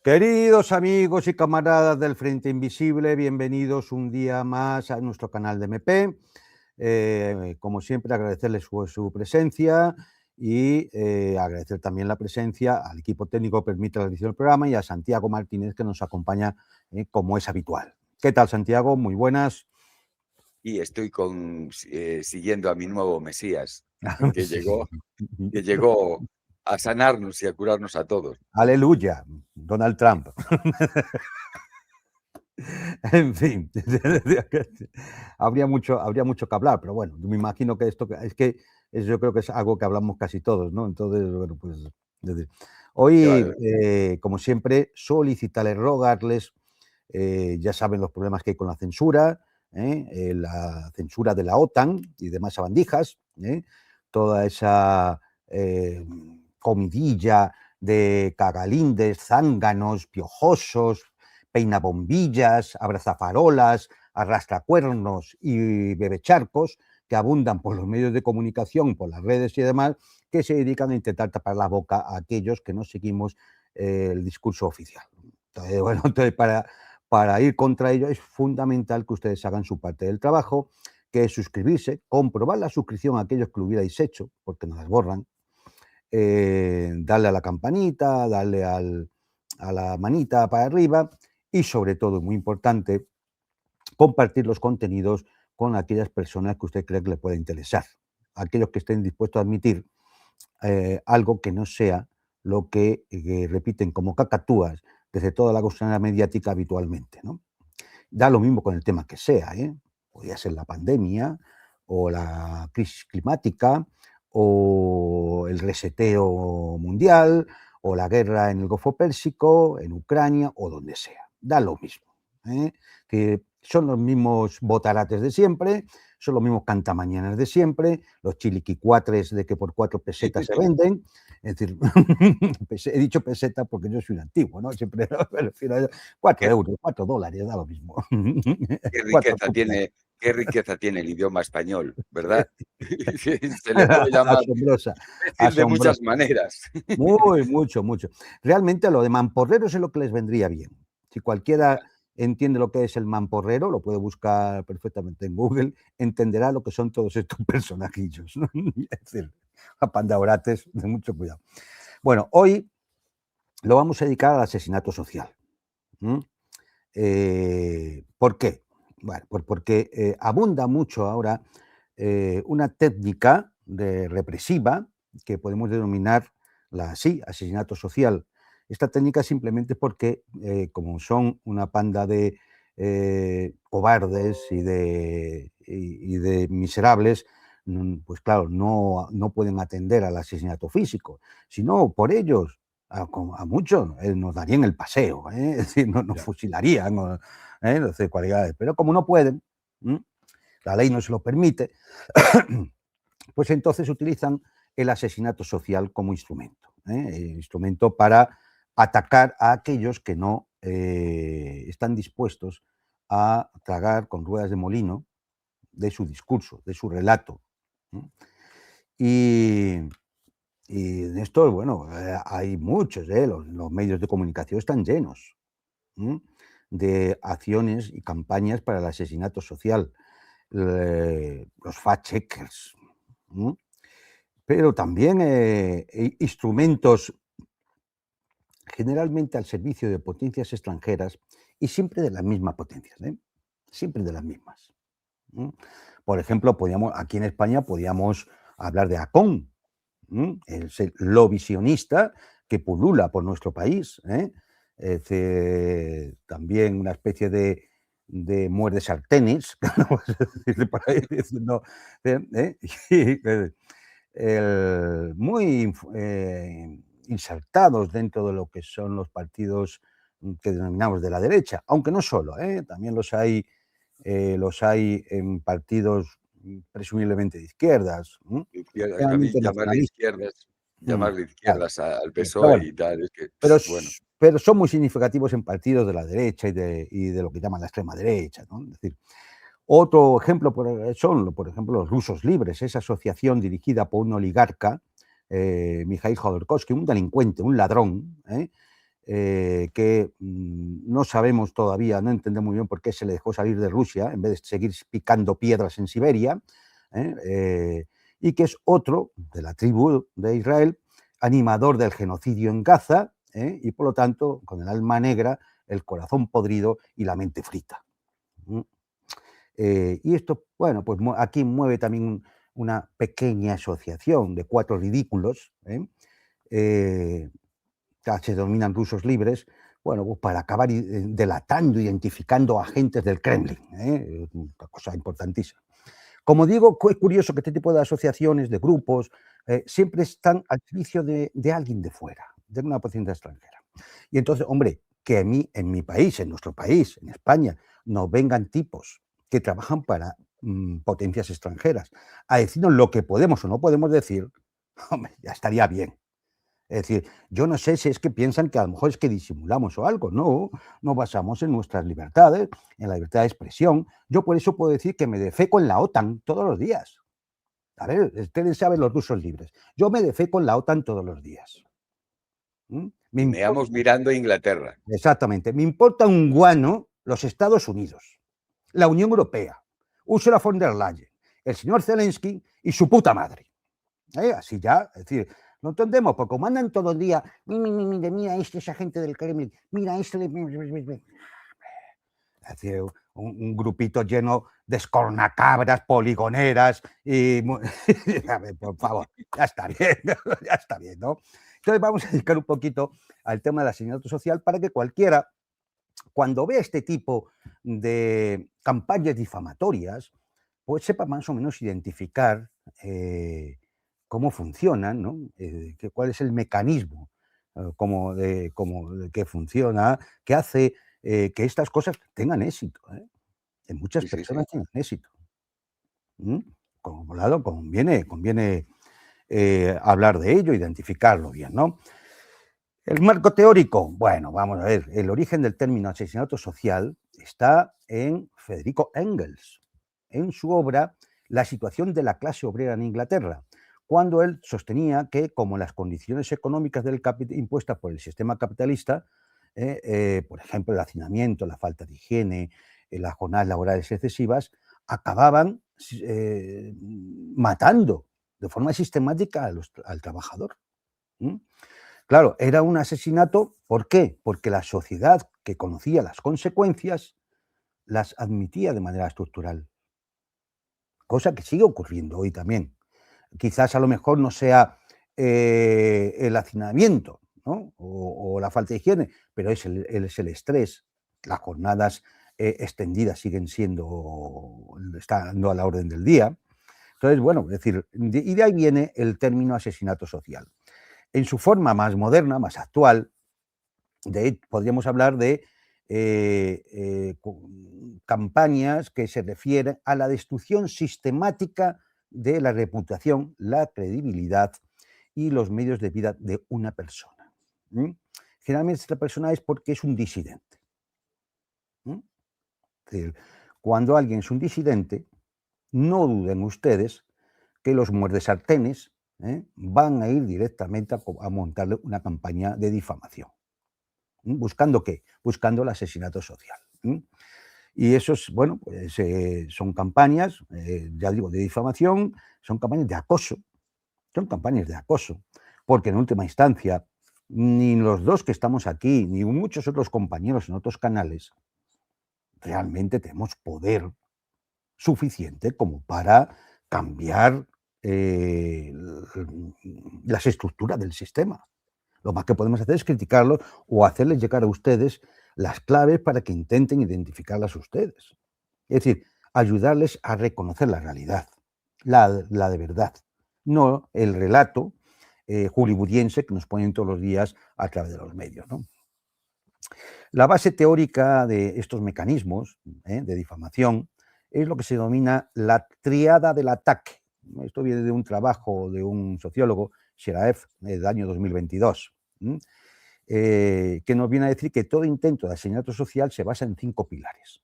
Queridos amigos y camaradas del Frente Invisible, bienvenidos un día más a nuestro canal de MP. Como siempre, agradecerles su presencia y agradecer también la presencia al equipo técnico que permite la edición del programa y a Santiago Martínez, que nos acompaña como es habitual. ¿Qué tal, Santiago? Muy buenas. Y estoy siguiendo a mi nuevo Mesías, que Sí. llegó a sanarnos y a curarnos a todos. Aleluya, Donald Trump. En fin, habría mucho que hablar, pero bueno, me imagino que yo creo que es algo que hablamos casi todos, ¿no? Entonces, bueno, pues hoy, Claro, como siempre, solicitarles, rogarles, ya saben los problemas que hay con la censura, la censura de la OTAN y demás sabandijas, toda esa comidilla de cagalindes, zánganos, piojosos, peinabombillas, abrazafarolas, arrastracuernos y bebecharcos que abundan por los medios de comunicación, por las redes y demás, que se dedican a intentar tapar la boca a aquellos que no seguimos el discurso oficial. Entonces, bueno, para ir contra ello es fundamental que ustedes hagan su parte del trabajo, que es suscribirse, comprobar la suscripción a aquellos que lo hubierais hecho, porque nos las borran, darle a la campanita, darle a la manita para arriba y, sobre todo, muy importante, compartir los contenidos con aquellas personas que usted cree que le pueda interesar, aquellos que estén dispuestos a admitir algo que no sea lo que repiten como cacatúas desde toda la cuestión mediática habitualmente, ¿no? Da lo mismo con el tema que sea, ¿eh? Podría ser la pandemia o la crisis climática o el reseteo mundial o la guerra en el Golfo Pérsico, en Ucrania o donde sea. Da lo mismo, ¿eh? Que son los mismos botarates de siempre, son los mismos cantamañanas de siempre, los chiliquicuatres de que por 4 pesetas se venden. Es decir, he dicho peseta porque yo soy un antiguo, ¿no? Siempre me refiero a 4 qué, euros, 4 dólares, da lo mismo. qué 4 riqueza cúpulas. tiene, qué riqueza tiene el idioma español, ¿verdad? Se le puede llamar Asombrosa, decir de muchas asombrosa. maneras. Muy, mucho, mucho. Realmente lo de mamporreros es lo que les vendría bien. Si cualquiera entiende lo que es el mamporrero, lo puede buscar perfectamente en Google, entenderá lo que son todos estos personajillos, ¿no? Es decir, apandaorates, de mucho cuidado. Bueno, hoy lo vamos a dedicar al asesinato social. ¿Por qué? Bueno, pues porque abunda mucho ahora una técnica represiva que podemos denominar así, asesinato social. Esta técnica simplemente porque, como son una panda de cobardes y de miserables, pues claro, no pueden atender al asesinato físico, sino por ellos a muchos nos darían el paseo, es decir, nos Ya. fusilarían, no sé, cualidades, pero como no pueden, la ley no se lo permite, pues entonces utilizan el asesinato social como instrumento, instrumento para atacar a aquellos que no están dispuestos a tragar con ruedas de molino de su discurso, de su relato. Y, y de esto, bueno, hay muchos, los medios de comunicación están llenos de acciones y campañas para el asesinato social, los fact-checkers, pero también instrumentos generalmente al servicio de potencias extranjeras y siempre de las mismas potencias, siempre de las mismas. Por ejemplo, aquí en España podíamos hablar de Acon, el lobby sionista que pulula por nuestro país. También una especie de muerde sartenes, vamos a decirle por ahí, diciendo, y, muy insertados dentro de lo que son los partidos que denominamos de la derecha, aunque no solo, también los hay en partidos presumiblemente de izquierdas, generalmente nacionalistas. Llamarle Claro, izquierdas al pero PSOE bueno, y tal, es que, pero, bueno, pero son muy significativos en partidos de la derecha y de lo que llaman la extrema derecha, ¿no? Es decir, otro ejemplo son, por ejemplo, los rusos libres, esa asociación dirigida por un oligarca, Mikhail Khodorkovsky, un delincuente, un ladrón, que no sabemos todavía, no entendemos muy bien por qué se le dejó salir de Rusia en vez de seguir picando piedras en Siberia, y que es otro de la tribu de Israel, animador del genocidio en Gaza, y por lo tanto, con el alma negra, el corazón podrido y la mente frita. Y esto, bueno, pues aquí mueve también una pequeña asociación de 4 ridículos, se denominan rusos libres, bueno, pues para acabar delatando, identificando agentes del Kremlin, una cosa importantísima. Como digo, es curioso que este tipo de asociaciones, de grupos, siempre están al servicio de alguien de fuera, de una potencia extranjera. Y entonces, hombre, que a mí, en mi país, en nuestro país, en España, nos vengan tipos que trabajan para potencias extranjeras a decirnos lo que podemos o no podemos decir, hombre, ya estaría bien. Es decir, yo no sé si es que piensan que a lo mejor es que disimulamos o algo. No, nos basamos en nuestras libertades, en la libertad de expresión. Yo por eso puedo decir que me defeco en la OTAN todos los días. A ver, ustedes saben los rusos libres. Yo me defeco en la OTAN todos los días. Y meamos mirando a Inglaterra. Exactamente. Me importa un guano los Estados Unidos, la Unión Europea, Ursula von der Leyen, el señor Zelensky y su puta madre. Así ya, es decir, no entendemos, porque como andan todo el día, mira, esa gente del Kremlin, mira, es decir, un grupito lleno de escornacabras, poligoneras, y a ver, por favor, ya está bien, ya está bien, ¿no? Entonces vamos a dedicar un poquito al tema del asesinato social para que cualquiera, cuando vea este tipo de campañas difamatorias, pues sepa más o menos identificar cómo funcionan, ¿no? Cuál es el mecanismo, que funciona, que hace que estas cosas tengan éxito, en muchas Sí, sí, personas sí. tienen éxito. Por un lado, conviene hablar de ello, identificarlo bien, ¿no? El marco teórico, bueno, vamos a ver, el origen del término asesinato social está en Federico Engels, en su obra La situación de la clase obrera en Inglaterra, cuando él sostenía que, como las condiciones económicas impuestas por el sistema capitalista, por ejemplo, el hacinamiento, la falta de higiene, las jornadas laborales excesivas, acababan matando de forma sistemática al trabajador. Claro, era un asesinato, ¿por qué? Porque la sociedad que conocía las consecuencias las admitía de manera estructural, cosa que sigue ocurriendo hoy también. Quizás a lo mejor no sea el hacinamiento, ¿no? o la falta de higiene, pero es el estrés, las jornadas extendidas siguen estando a la orden del día. Entonces, bueno, es decir, y de ahí viene el término asesinato social. En su forma más moderna, más actual, podríamos hablar de campañas que se refieren a la destrucción sistemática de la reputación, la credibilidad y los medios de vida de una persona. Generalmente esta persona es porque es un disidente. Es decir, cuando alguien es un disidente, no duden ustedes que los muerdesartenes van a ir directamente a montarle una campaña de difamación. ¿Buscando qué? Buscando el asesinato social. Y esos, bueno, pues son campañas, ya digo, de difamación, son campañas de acoso, porque en última instancia, ni los dos que estamos aquí, ni muchos otros compañeros en otros canales, realmente tenemos poder suficiente como para cambiar las estructuras del sistema. Lo más que podemos hacer es criticarlo o hacerles llegar a ustedes las claves para que intenten identificarlas ustedes. Es decir, ayudarles a reconocer la realidad, la de verdad, no el relato hollywoodiense que nos ponen todos los días a través de los medios, ¿no? La base teórica de estos mecanismos de difamación es lo que se denomina la triada del ataque. Esto viene de un trabajo de un sociólogo, Sheraev, del año 2022, que nos viene a decir que todo intento de asesinato social se basa en 5 pilares.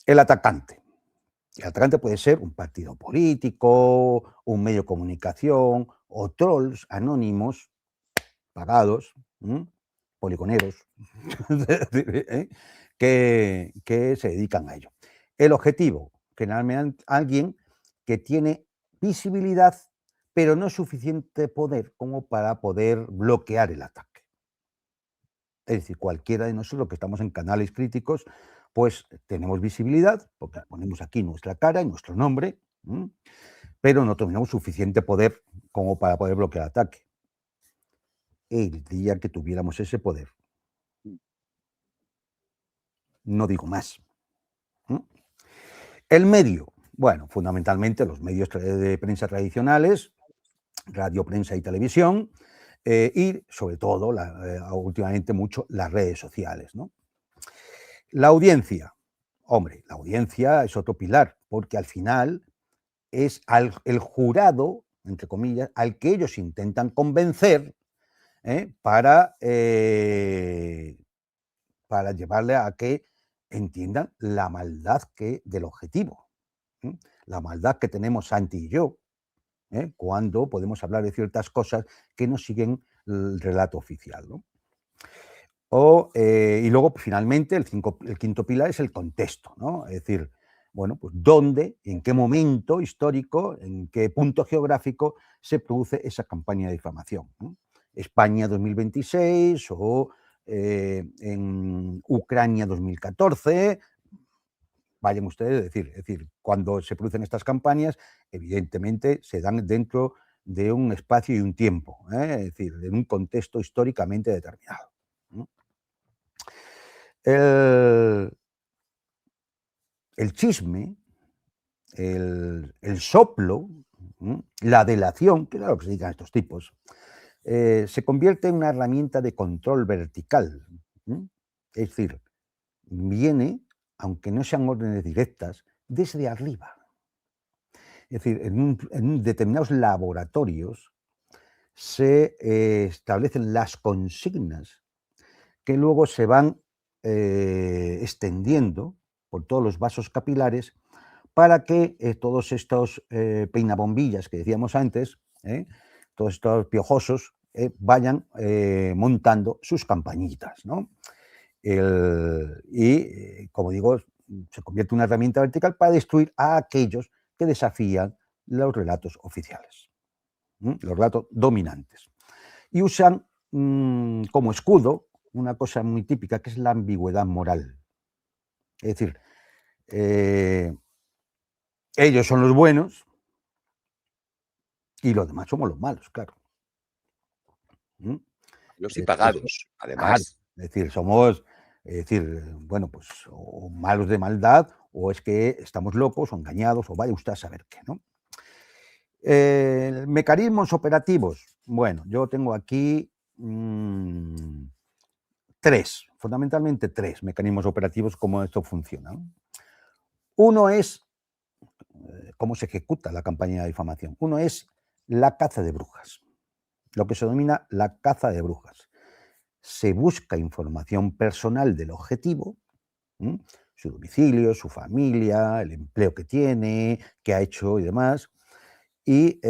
El atacante. El atacante puede ser un partido político, un medio de comunicación o trolls anónimos pagados poligoneros, ¿eh? que se dedican a ello. El objetivo, generalmente alguien que tiene visibilidad, pero no suficiente poder como para poder bloquear el ataque. Es decir, cualquiera de nosotros que estamos en canales críticos, pues tenemos visibilidad, porque ponemos aquí nuestra cara y nuestro nombre, pero no tenemos suficiente poder como para poder bloquear el ataque. El día que tuviéramos ese poder, no digo más. El medio, bueno, fundamentalmente los medios de prensa tradicionales, radio, prensa y televisión, y sobre todo, últimamente mucho, las redes sociales, ¿no? La audiencia, hombre, la audiencia es otro pilar, porque al final es el jurado, entre comillas, al que ellos intentan convencer para llevarle a que entiendan la maldad del objetivo, la maldad que tenemos Santi y yo, cuando podemos hablar de ciertas cosas que no siguen el relato oficial, ¿no? Y luego, finalmente, el quinto pilar es el contexto, ¿no? Es decir, bueno, pues dónde, en qué momento histórico, en qué punto geográfico se produce esa campaña de difamación, ¿no? España 2026 o en Ucrania 2014, vayan ustedes a decir. Es decir, cuando se producen estas campañas, evidentemente se dan dentro de un espacio y un tiempo, es decir, en un contexto históricamente determinado. El chisme, el soplo, la delación, que es lo que se dedican a estos tipos, se convierte en una herramienta de control vertical. Es decir, viene, aunque no sean órdenes directas, desde arriba. Es decir, en determinados laboratorios se establecen las consignas que luego se van extendiendo por todos los vasos capilares para que todos estos peinabombillas que decíamos antes, todos estos piojosos, vayan montando sus campañitas, ¿no? Como digo, se convierte en una herramienta vertical para destruir a aquellos que desafían los relatos oficiales, los relatos dominantes. Y usan como escudo una cosa muy típica, que es la ambigüedad moral. Es decir, ellos son los buenos y los demás somos los malos, claro. Los y pagados, Claro, además. es decir, somos, bueno, pues o malos de maldad, o es que estamos locos o engañados, o vaya usted a saber qué, ¿no? Mecanismos operativos. Bueno, yo tengo aquí fundamentalmente tres mecanismos operativos, cómo esto funciona, ¿no? Uno es cómo se ejecuta la campaña de difamación. Uno es la caza de brujas, lo que se denomina la caza de brujas. Se busca información personal del objetivo, su domicilio, su familia, el empleo que tiene, qué ha hecho y demás, y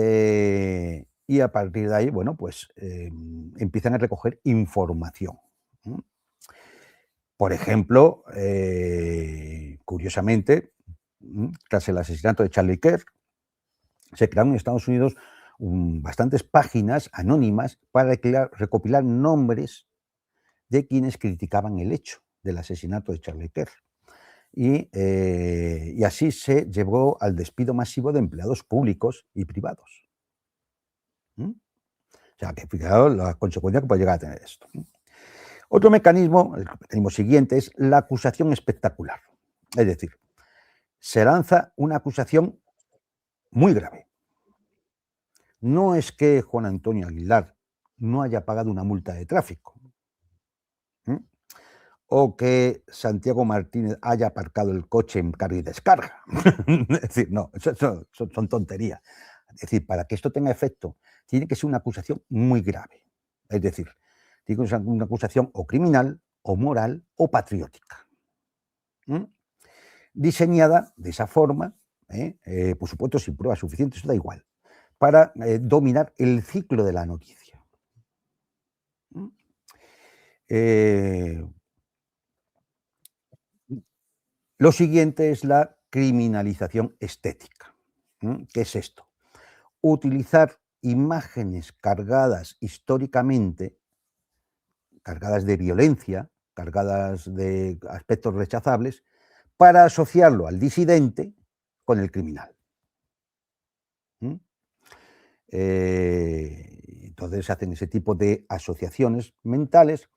a partir de ahí, bueno, pues empiezan a recoger información. Por ejemplo, curiosamente, tras el asesinato de Charlie Kirk, se crearon en Estados Unidos bastantes páginas anónimas para recopilar nombres de quienes criticaban el hecho del asesinato de Charlie Kirk. Y así se llevó al despido masivo de empleados públicos y privados. O sea, que fijaos las consecuencias que puede llegar a tener esto. Otro mecanismo, el mecanismo siguiente, es la acusación espectacular. Es decir, se lanza una acusación muy grave. No es que Juan Antonio Aguilar no haya pagado una multa de tráfico, o que Santiago Martínez haya aparcado el coche en carga y descarga. Es decir, no, eso son tonterías. Es decir, para que esto tenga efecto, tiene que ser una acusación muy grave. Es decir, tiene que ser una acusación o criminal, o moral, o patriótica. Diseñada de esa forma, por supuesto, sin pruebas suficientes, eso da igual, para dominar el ciclo de la noticia. Lo siguiente es la criminalización estética. ¿Qué es esto? Utilizar imágenes cargadas históricamente, cargadas de violencia, cargadas de aspectos rechazables, para asociarlo al disidente con el criminal. Entonces se hacen ese tipo de asociaciones mentales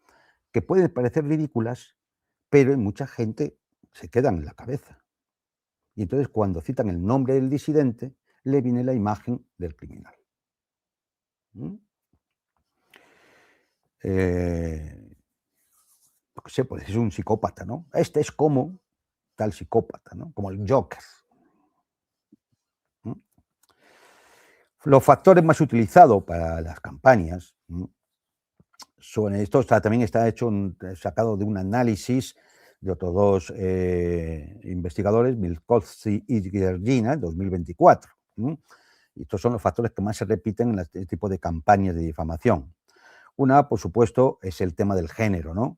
que pueden parecer ridículas, pero en mucha gente se quedan en la cabeza. Y entonces cuando citan el nombre del disidente, le viene la imagen del criminal. No sé, pues es un psicópata, ¿no? Este es como tal psicópata, ¿no? Como el Joker. Los factores más utilizados para las campañas son estos, también está hecho sacado de un análisis de otros dos investigadores, Milkowski y Georgina, en 2024. Y estos son los factores que más se repiten en este tipo de campañas de difamación. Una, por supuesto, es el tema del género, ¿no?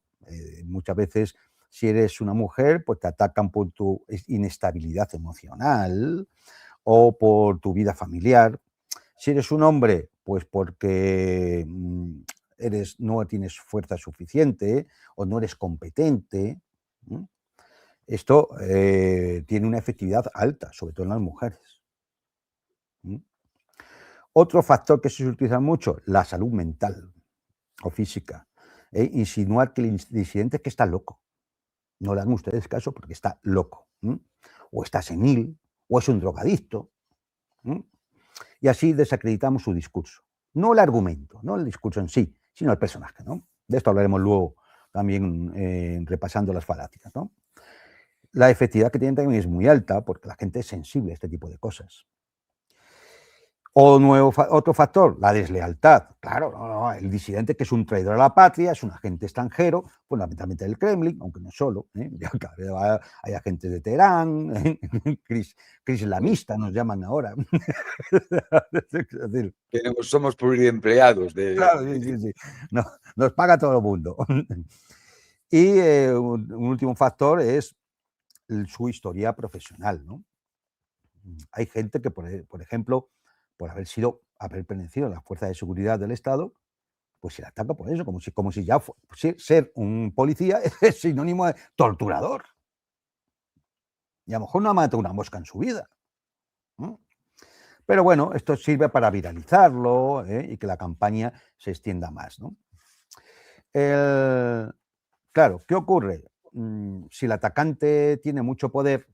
Muchas veces, si eres una mujer, pues te atacan por tu inestabilidad emocional o por tu vida familiar. Si eres un hombre, pues porque no tienes fuerza suficiente o no eres competente. Esto tiene una efectividad alta, sobre todo en las mujeres. Otro factor que se utiliza mucho, la salud mental o física. Insinuar que el disidente es que está loco. No le hagan ustedes caso porque está loco. O está senil, o es un drogadicto. Y así desacreditamos su discurso. No el argumento, no el discurso en sí, sino el personaje, ¿no? De esto hablaremos luego también repasando las falacias, ¿no? La efectividad que tienen también es muy alta porque la gente es sensible a este tipo de cosas. Otro factor, la deslealtad. Claro, el disidente que es un traidor a la patria, es un agente extranjero, fundamentalmente del Kremlin, aunque no solo. Hay agentes de Teherán, islamista nos llaman ahora. Somos pluriempleados. Claro, sí. No, nos paga todo el mundo. Y un último factor es su historia profesional, ¿no? Hay gente que, por ejemplo, por haber pertenecido a las fuerzas de seguridad del Estado, pues se le ataca por eso, como si ya ser un policía es sinónimo de torturador. Y a lo mejor no ha matado una mosca en su vida. Pero bueno, esto sirve para viralizarlo y que la campaña se extienda más, ¿no? Claro, ¿qué ocurre? Si el atacante tiene mucho poder,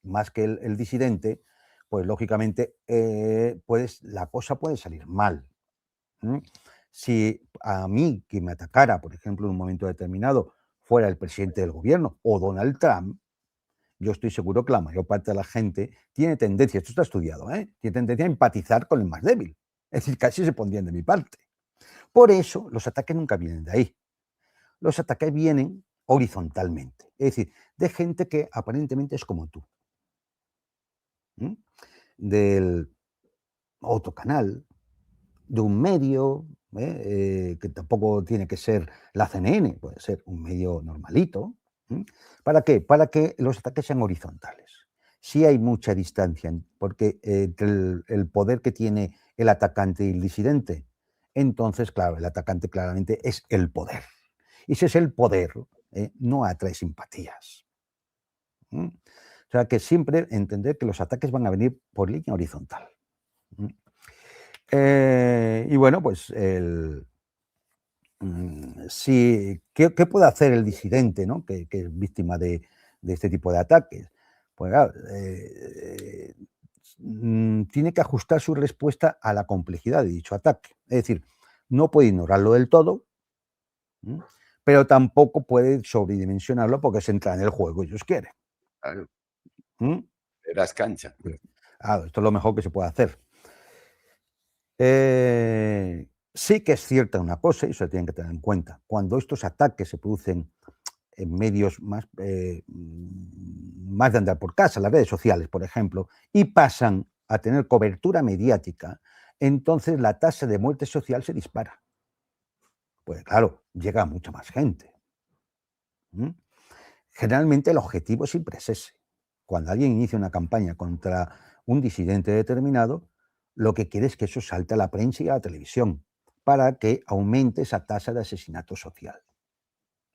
más que el disidente, pues lógicamente la cosa puede salir mal. Si a mí que me atacara, por ejemplo, en un momento determinado, fuera el presidente del gobierno o Donald Trump, yo estoy seguro que la mayor parte de la gente tiene tendencia, esto está estudiado, tiene tendencia a empatizar con el más débil. Es decir, casi se pondrían de mi parte. Por eso los ataques nunca vienen de ahí. Los ataques vienen horizontalmente, es decir, de gente que aparentemente es como tú. Del otro canal, de un medio, que tampoco tiene que ser la CNN, puede ser un medio normalito. ¿Para qué? Para que los ataques sean horizontales. Sí hay mucha distancia, porque entre el poder que tiene el atacante y el disidente, entonces, claro, el atacante claramente es el poder. Y si es el poder, no atrae simpatías. O sea, que siempre entender que los ataques van a venir por línea horizontal. Y bueno, pues ¿qué puede hacer el disidente, ¿no? que es víctima de este tipo de ataques? Pues claro, tiene que ajustar su respuesta a la complejidad de dicho ataque. Es decir, no puede ignorarlo del todo, pero tampoco puede sobredimensionarlo porque se entra en el juego y ellos quieren. Claro. Das cancha. Claro, esto es lo mejor que se puede hacer. Sí que es cierta una cosa, y eso tienen que tener en cuenta, cuando estos ataques se producen en medios más de andar por casa, las redes sociales, por ejemplo, y pasan a tener cobertura mediática, entonces la tasa de muerte social se dispara. pues claro, llega a mucha más gente. Generalmente el objetivo siempre es ese. Cuando alguien inicia una campaña contra un disidente determinado, lo que quiere es que eso salte a la prensa y a la televisión para que aumente esa tasa de asesinato social,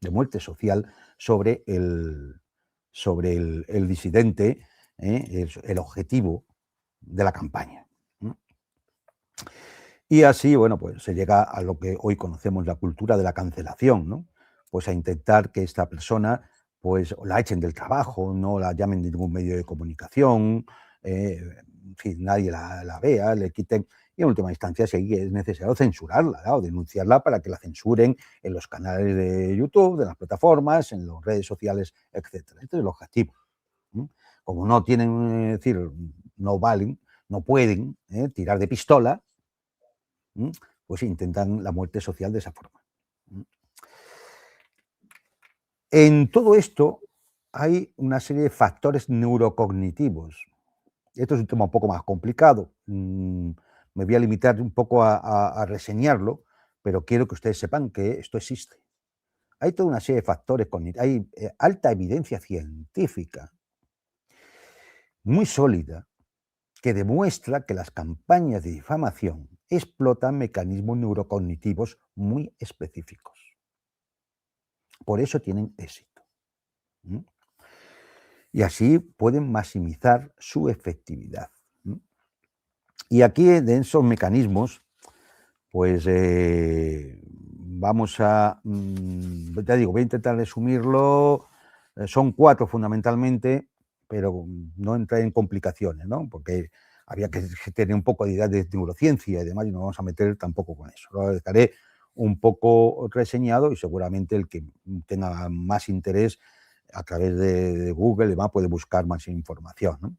de muerte social sobre el disidente, el objetivo de la campaña. Y así, bueno, pues se llega a lo que hoy conocemos la cultura de la cancelación, ¿no? Pues a intentar que esta persona, pues la echen del trabajo, no la llamen de ningún medio de comunicación, en fin, nadie la vea, le quiten, y en última instancia, si es necesario censurarla, ¿no? O denunciarla para que la censuren en los canales de YouTube, de las plataformas, en las redes sociales, etcétera. Este es el objetivo. Como no tienen, es decir, no valen, no pueden tirar de pistola, pues intentan la muerte social de esa forma. En todo esto hay una serie de factores neurocognitivos. Esto es un tema un poco más complicado. Me voy a limitar un poco a reseñarlo, pero quiero que ustedes sepan que esto existe. Hay toda una serie de factores cognitivos, hay alta evidencia científica muy sólida que demuestra que las campañas de difamación explotan mecanismos neurocognitivos muy específicos. Por eso tienen éxito. Y así pueden maximizar su efectividad. Y aquí de esos mecanismos, pues vamos a, ya digo, voy a intentar resumirlo. Son 4 fundamentalmente, pero no entrar en complicaciones, ¿no? Porque había que tener un poco de idea de neurociencia y demás, y no vamos a meter tampoco con eso. Lo dejaré un poco reseñado y seguramente el que tenga más interés a través de Google y demás puede buscar más información, ¿no?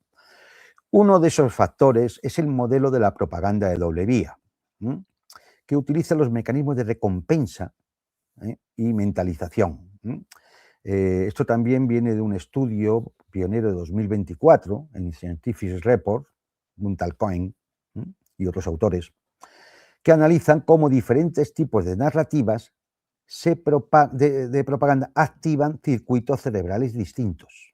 Uno de esos factores es el modelo de la propaganda de doble vía, que utiliza los mecanismos de recompensa y mentalización. Esto también viene de un estudio pionero de 2024 en Scientific Report, de un tal Cohen y otros autores, que analizan cómo diferentes tipos de narrativas de propaganda activan circuitos cerebrales distintos.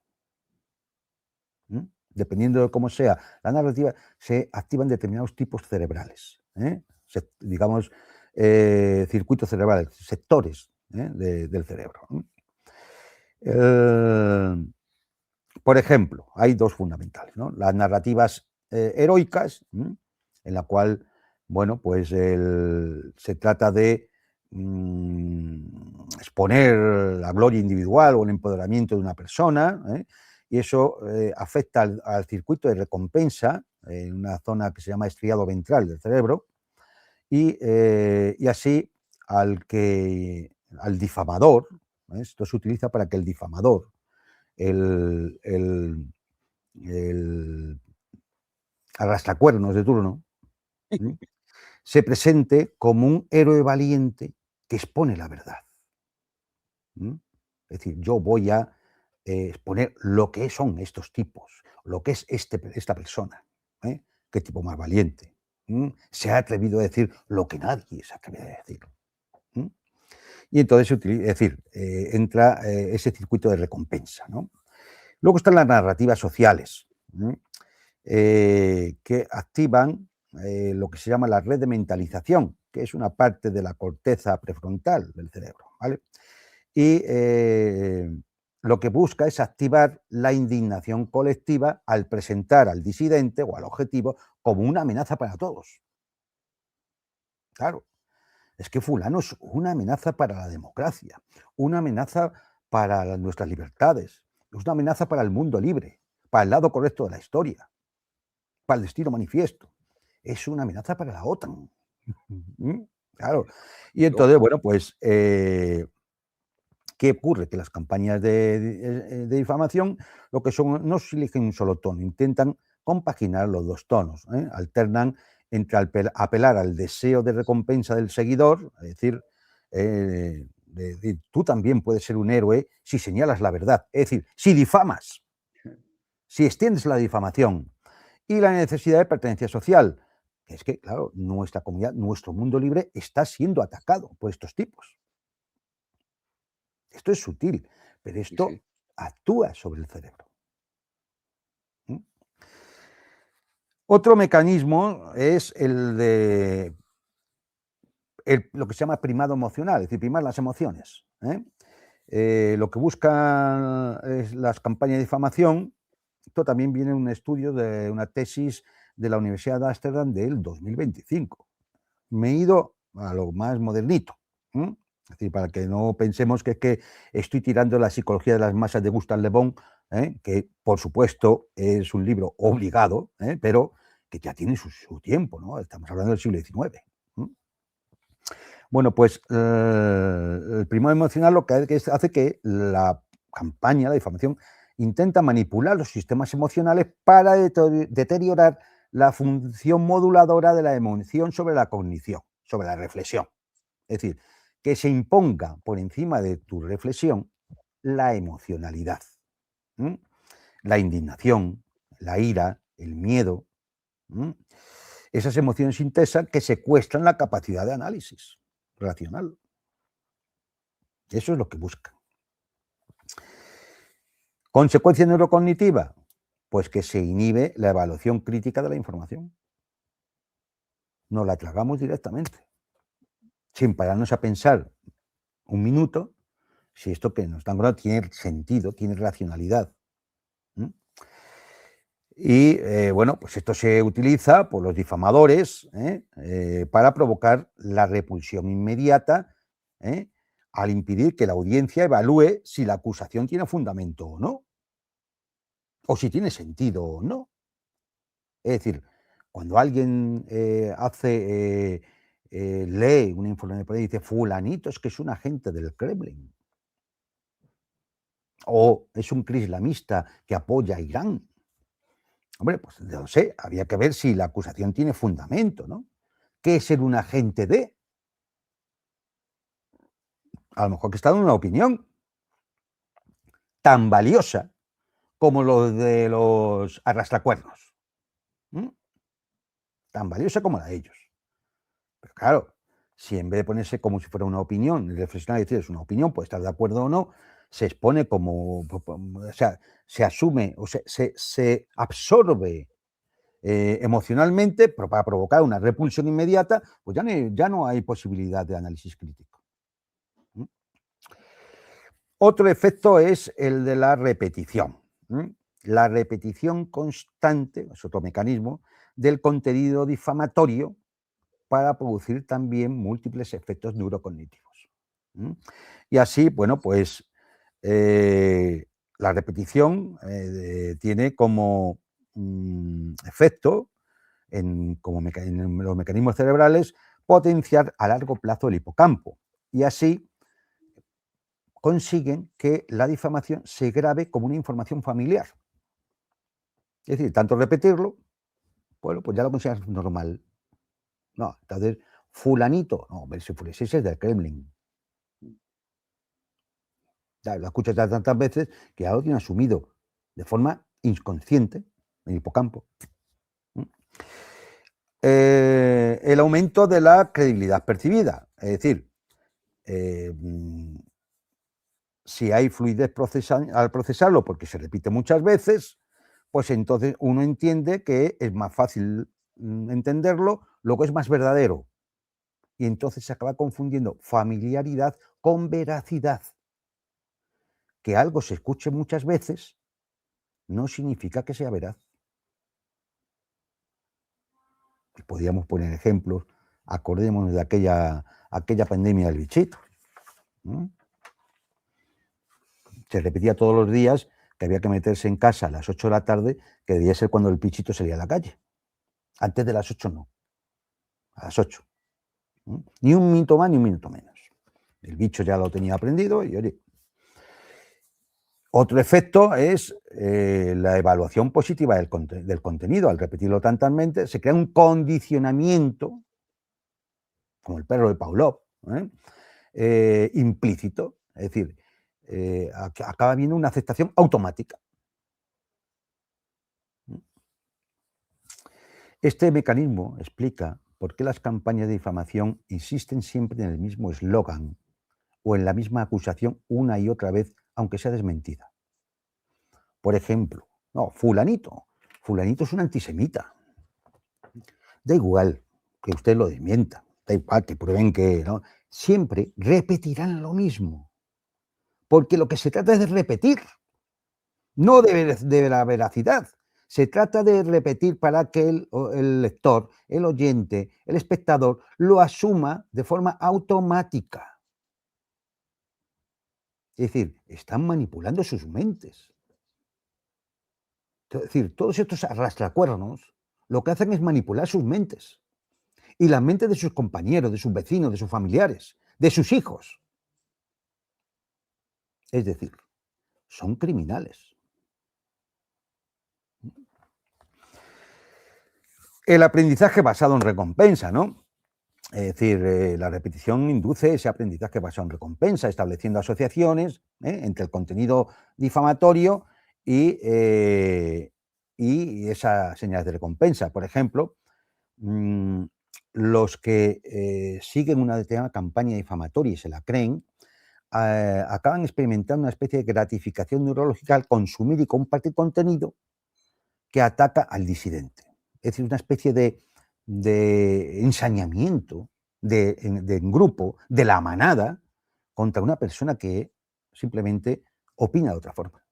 Dependiendo de cómo sea la narrativa, se activan determinados tipos cerebrales, digamos, circuitos cerebrales, sectores del cerebro. Por ejemplo, hay 2 fundamentales, ¿no? Las narrativas heroicas, en la cual, bueno, pues se trata de exponer la gloria individual o el empoderamiento de una persona, y eso afecta al circuito de recompensa en una zona que se llama estriado ventral del cerebro, y así al difamador, esto se utiliza para que el difamador, el arrastracuernos de turno, se presente como un héroe valiente que expone la verdad. Es decir, yo voy a exponer lo que son estos tipos, lo que es esta persona, qué tipo más valiente. Se ha atrevido a decir lo que nadie se atreve a decir. Y entonces, es decir, entra ese circuito de recompensa, ¿no? Luego están las narrativas sociales, que activan lo que se llama la red de mentalización, que es una parte de la corteza prefrontal del cerebro, ¿vale? Y lo que busca es activar la indignación colectiva al presentar al disidente o al objetivo como una amenaza para todos. Claro, es que fulano es una amenaza para la democracia, una amenaza para nuestras libertades, es una amenaza para el mundo libre, para el lado correcto de la historia, para el destino manifiesto. Es una amenaza para la OTAN. Claro. Y entonces, bueno, pues, ¿qué ocurre? Que las campañas de difamación lo que son, no se eligen un solo tono, intentan compaginar los 2 tonos, alternan entre apelar al deseo de recompensa del seguidor, es decir, tú también puedes ser un héroe si señalas la verdad, es decir, si difamas, si extiendes la difamación, y la necesidad de pertenencia social, Es que, claro, nuestra comunidad, nuestro mundo libre está siendo atacado por estos tipos. Esto es sutil, pero Sí, esto sí. actúa sobre el cerebro. ¿Mm? Otro mecanismo es el de lo que se llama primado emocional, es decir, primar las emociones. Lo que buscan es las campañas de difamación. Esto también viene en un estudio de una tesis de la Universidad de Ámsterdam del 2025. Me he ido a lo más modernito. Es decir, para que no pensemos que es que estoy tirando la psicología de las masas de Gustave Le Bon, que por supuesto es un libro obligado, pero que ya tiene su tiempo, ¿no? Estamos hablando del siglo XIX. Bueno, pues el primado emocional lo que hace que la campaña, la difamación, intenta manipular los sistemas emocionales para deteriorar la función moduladora de la emoción sobre la cognición, sobre la reflexión. Es decir, que se imponga por encima de tu reflexión la emocionalidad, ¿m? La indignación, la ira, el miedo. Esas emociones intensas que secuestran la capacidad de análisis racional. Eso es lo que busca. ¿Consecuencia neurocognitiva? Pues que se inhibe la evaluación crítica de la información. Nos la tragamos directamente, sin pararnos a pensar un minuto si esto que nos están contando tiene sentido, tiene racionalidad. Y bueno, pues esto se utiliza por los difamadores para provocar la repulsión inmediata, al impedir que la audiencia evalúe si la acusación tiene fundamento o no, o si tiene sentido o no. Es decir, cuando alguien lee un informe de poder y dice, fulanito es que es un agente del Kremlin, o es un islamista que apoya a Irán. Hombre, pues no sé, había que ver si la acusación tiene fundamento, ¿no? ¿Qué es ser un agente de? A lo mejor que está dando una opinión tan valiosa como lo de los arrastracuernos. ¿Mm? Tan valiosa como la de ellos. Pero claro, si en vez de ponerse como si fuera una opinión, y reflexionar y decir es una opinión, puede estar de acuerdo o no, se expone como, o sea, se asume o se absorbe emocionalmente, pero para provocar una repulsión inmediata, pues ya no hay posibilidad de análisis crítico. Otro efecto es el de la repetición. La repetición constante, es otro mecanismo, del contenido difamatorio para producir también múltiples efectos neurocognitivos. Y así, bueno, pues la repetición tiene como efecto, como en los mecanismos cerebrales, potenciar a largo plazo el hipocampo. Y así consiguen que la difamación se grabe como una información familiar. Es decir, tanto repetirlo, bueno, pues ya lo consideras normal. No, entonces, fulanito, no, si ese es del Kremlin. Ya, lo escuchas ya tantas veces que ya lo tiene asumido de forma inconsciente en el hipocampo. El aumento de la credibilidad percibida, es decir, si hay fluidez al procesarlo porque se repite muchas veces, pues entonces uno entiende que es más fácil entenderlo, luego es más verdadero. Y entonces se acaba confundiendo familiaridad con veracidad. Que algo se escuche muchas veces no significa que sea veraz. Podríamos poner ejemplos, acordémonos de aquella pandemia del bichito. Se repetía todos los días que había que meterse en casa a las 8 de la tarde, que debía ser cuando el bichito salía a la calle. Antes de las 8 no, a las 8. Ni un minuto más ni un minuto menos. El bicho ya lo tenía aprendido y oye. Otro efecto es la evaluación positiva del contenido. Al repetirlo tantas veces, se crea un condicionamiento, como el perro de Pavlov, implícito. Es decir, acaba habiendo una aceptación automática. Este mecanismo explica por qué las campañas de difamación insisten siempre en el mismo eslogan o en la misma acusación una y otra vez, aunque sea desmentida. Por ejemplo, no, fulanito es un antisemita. Da igual que usted lo desmienta, da igual que prueben que no, siempre repetirán lo mismo, porque lo que se trata es de repetir, no de la veracidad. Se trata de repetir para que el lector, el oyente, el espectador lo asuma de forma automática. Es decir, están manipulando sus mentes. Es decir, todos estos arrastracuernos lo que hacen es manipular sus mentes y las mentes de sus compañeros, de sus vecinos, de sus familiares, de sus hijos. Es decir, son criminales. El aprendizaje basado en recompensa, ¿no? Es decir, la repetición induce ese aprendizaje basado en recompensa, estableciendo asociaciones entre el contenido difamatorio y esas señales de recompensa. Por ejemplo, los que siguen una determinada campaña difamatoria y se la creen, acaban experimentando una especie de gratificación neurológica al consumir y compartir contenido que ataca al disidente. Es decir, una especie de ensañamiento de un grupo, de la manada, contra una persona que simplemente opina de otra forma.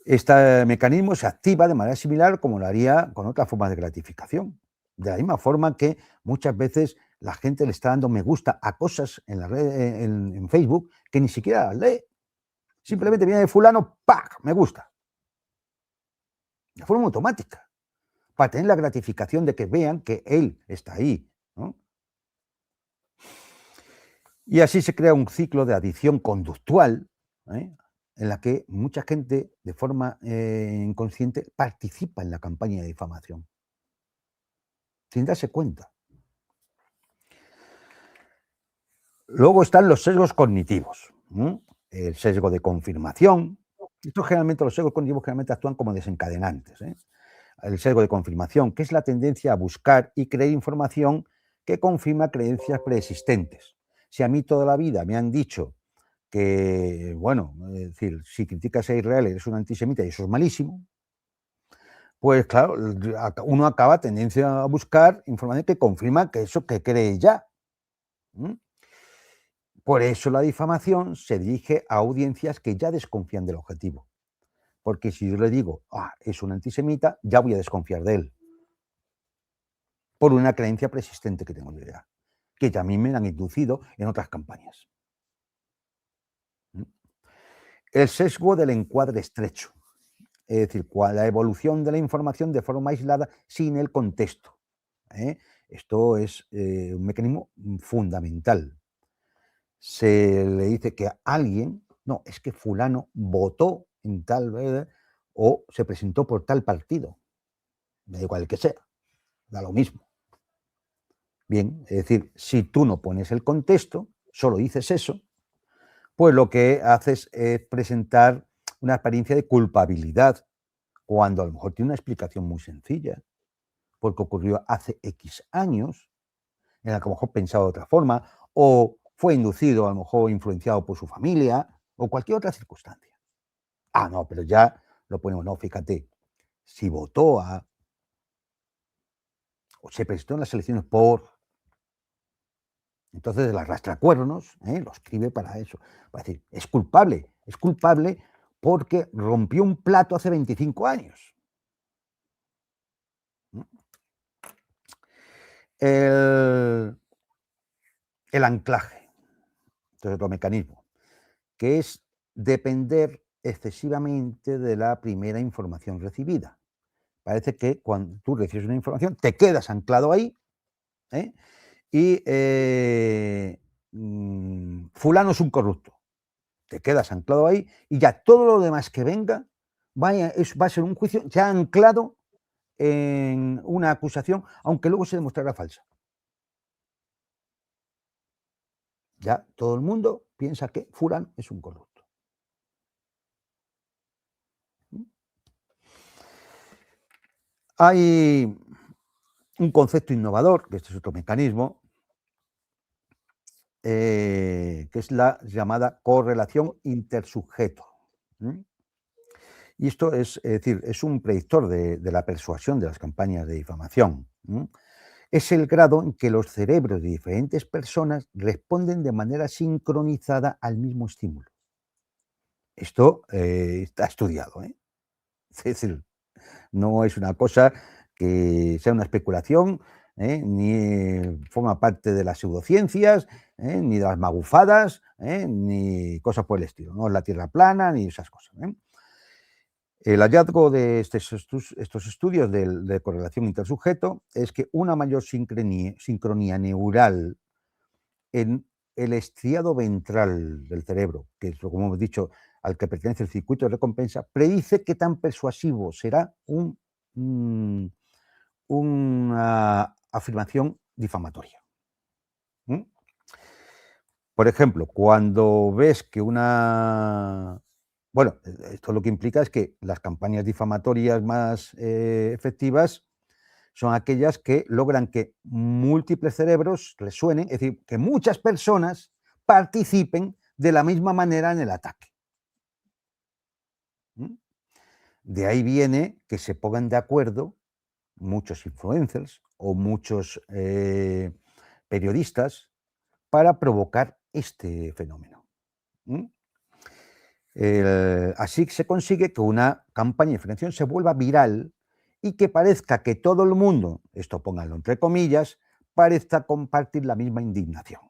Este mecanismo se activa de manera similar como lo haría con otras formas de gratificación. De la misma forma que muchas veces la gente le está dando me gusta a cosas en la red, en Facebook, que ni siquiera las lee. Simplemente viene de fulano, ¡pac!, me gusta. De forma automática. Para tener la gratificación de que vean que él está ahí, ¿no? Y así se crea un ciclo de adicción conductual, en la que mucha gente, de forma inconsciente, participa en la campaña de difamación, sin darse cuenta. Luego están los sesgos cognitivos, el sesgo de confirmación. Los sesgos cognitivos generalmente actúan como desencadenantes. El sesgo de confirmación, que es la tendencia a buscar y creer información que confirma creencias preexistentes. Si a mí toda la vida me han dicho que, bueno, es decir, si criticas a Israel eres un antisemita y eso es malísimo, pues claro, uno acaba tendencia a buscar información que confirma que eso que cree ya. Por eso la difamación se dirige a audiencias que ya desconfían del objetivo. Porque si yo le digo, es un antisemita, ya voy a desconfiar de él. Por una creencia persistente que tengo yo ya, que también me han inducido en otras campañas. El sesgo del encuadre estrecho, es decir, la evolución de la información de forma aislada sin el contexto. Esto es un mecanismo fundamental. Se le dice que a alguien, no, es que fulano votó en tal, o se presentó por tal partido, da igual el que sea, da lo mismo. Bien, es decir, si tú no pones el contexto, solo dices eso, pues lo que haces es presentar una apariencia de culpabilidad, cuando a lo mejor tiene una explicación muy sencilla, porque ocurrió hace X años, en la que a lo mejor pensaba de otra forma, o fue inducido, a lo mejor influenciado por su familia, o cualquier otra circunstancia. No, pero ya lo ponemos, no, fíjate, si votó o se presentó en las elecciones por... Entonces el arrastracuernos lo escribe para eso, para decir, es culpable porque rompió un plato hace 25 años. El anclaje, entonces otro mecanismo, que es depender excesivamente de la primera información recibida. Parece que cuando tú recibes una información, te quedas anclado ahí, y fulano es un corrupto. Te quedas anclado ahí y ya todo lo demás que venga va a ser un juicio ya anclado en una acusación, aunque luego se demostrará falsa. Ya todo el mundo piensa que fulano es un corrupto. Hay un concepto innovador, que este es otro mecanismo, que es la llamada correlación intersubjeto. Y esto es decir, es un predictor de la persuasión de las campañas de difamación. Es el grado en que los cerebros de diferentes personas responden de manera sincronizada al mismo estímulo. Esto está estudiado, ¿eh? Es decir, no es una cosa que sea una especulación, ni forma parte de las pseudociencias, ni de las magufadas, ni cosas por el estilo. No es la Tierra plana, ni esas cosas. El hallazgo de estos estudios de correlación intersubjeto es que una mayor sincronía neural en el estriado ventral del cerebro, que es, como hemos dicho, al que pertenece el circuito de recompensa, predice qué tan persuasivo será una afirmación difamatoria. Por ejemplo, cuando ves que bueno, esto lo que implica es que las campañas difamatorias más efectivas son aquellas que logran que múltiples cerebros resuenen, es decir, que muchas personas participen de la misma manera en el ataque. De ahí viene que se pongan de acuerdo muchos influencers o muchos periodistas para provocar este fenómeno. Así se consigue que una campaña de difamación se vuelva viral y que parezca que todo el mundo, esto pónganlo entre comillas, parezca compartir la misma indignación.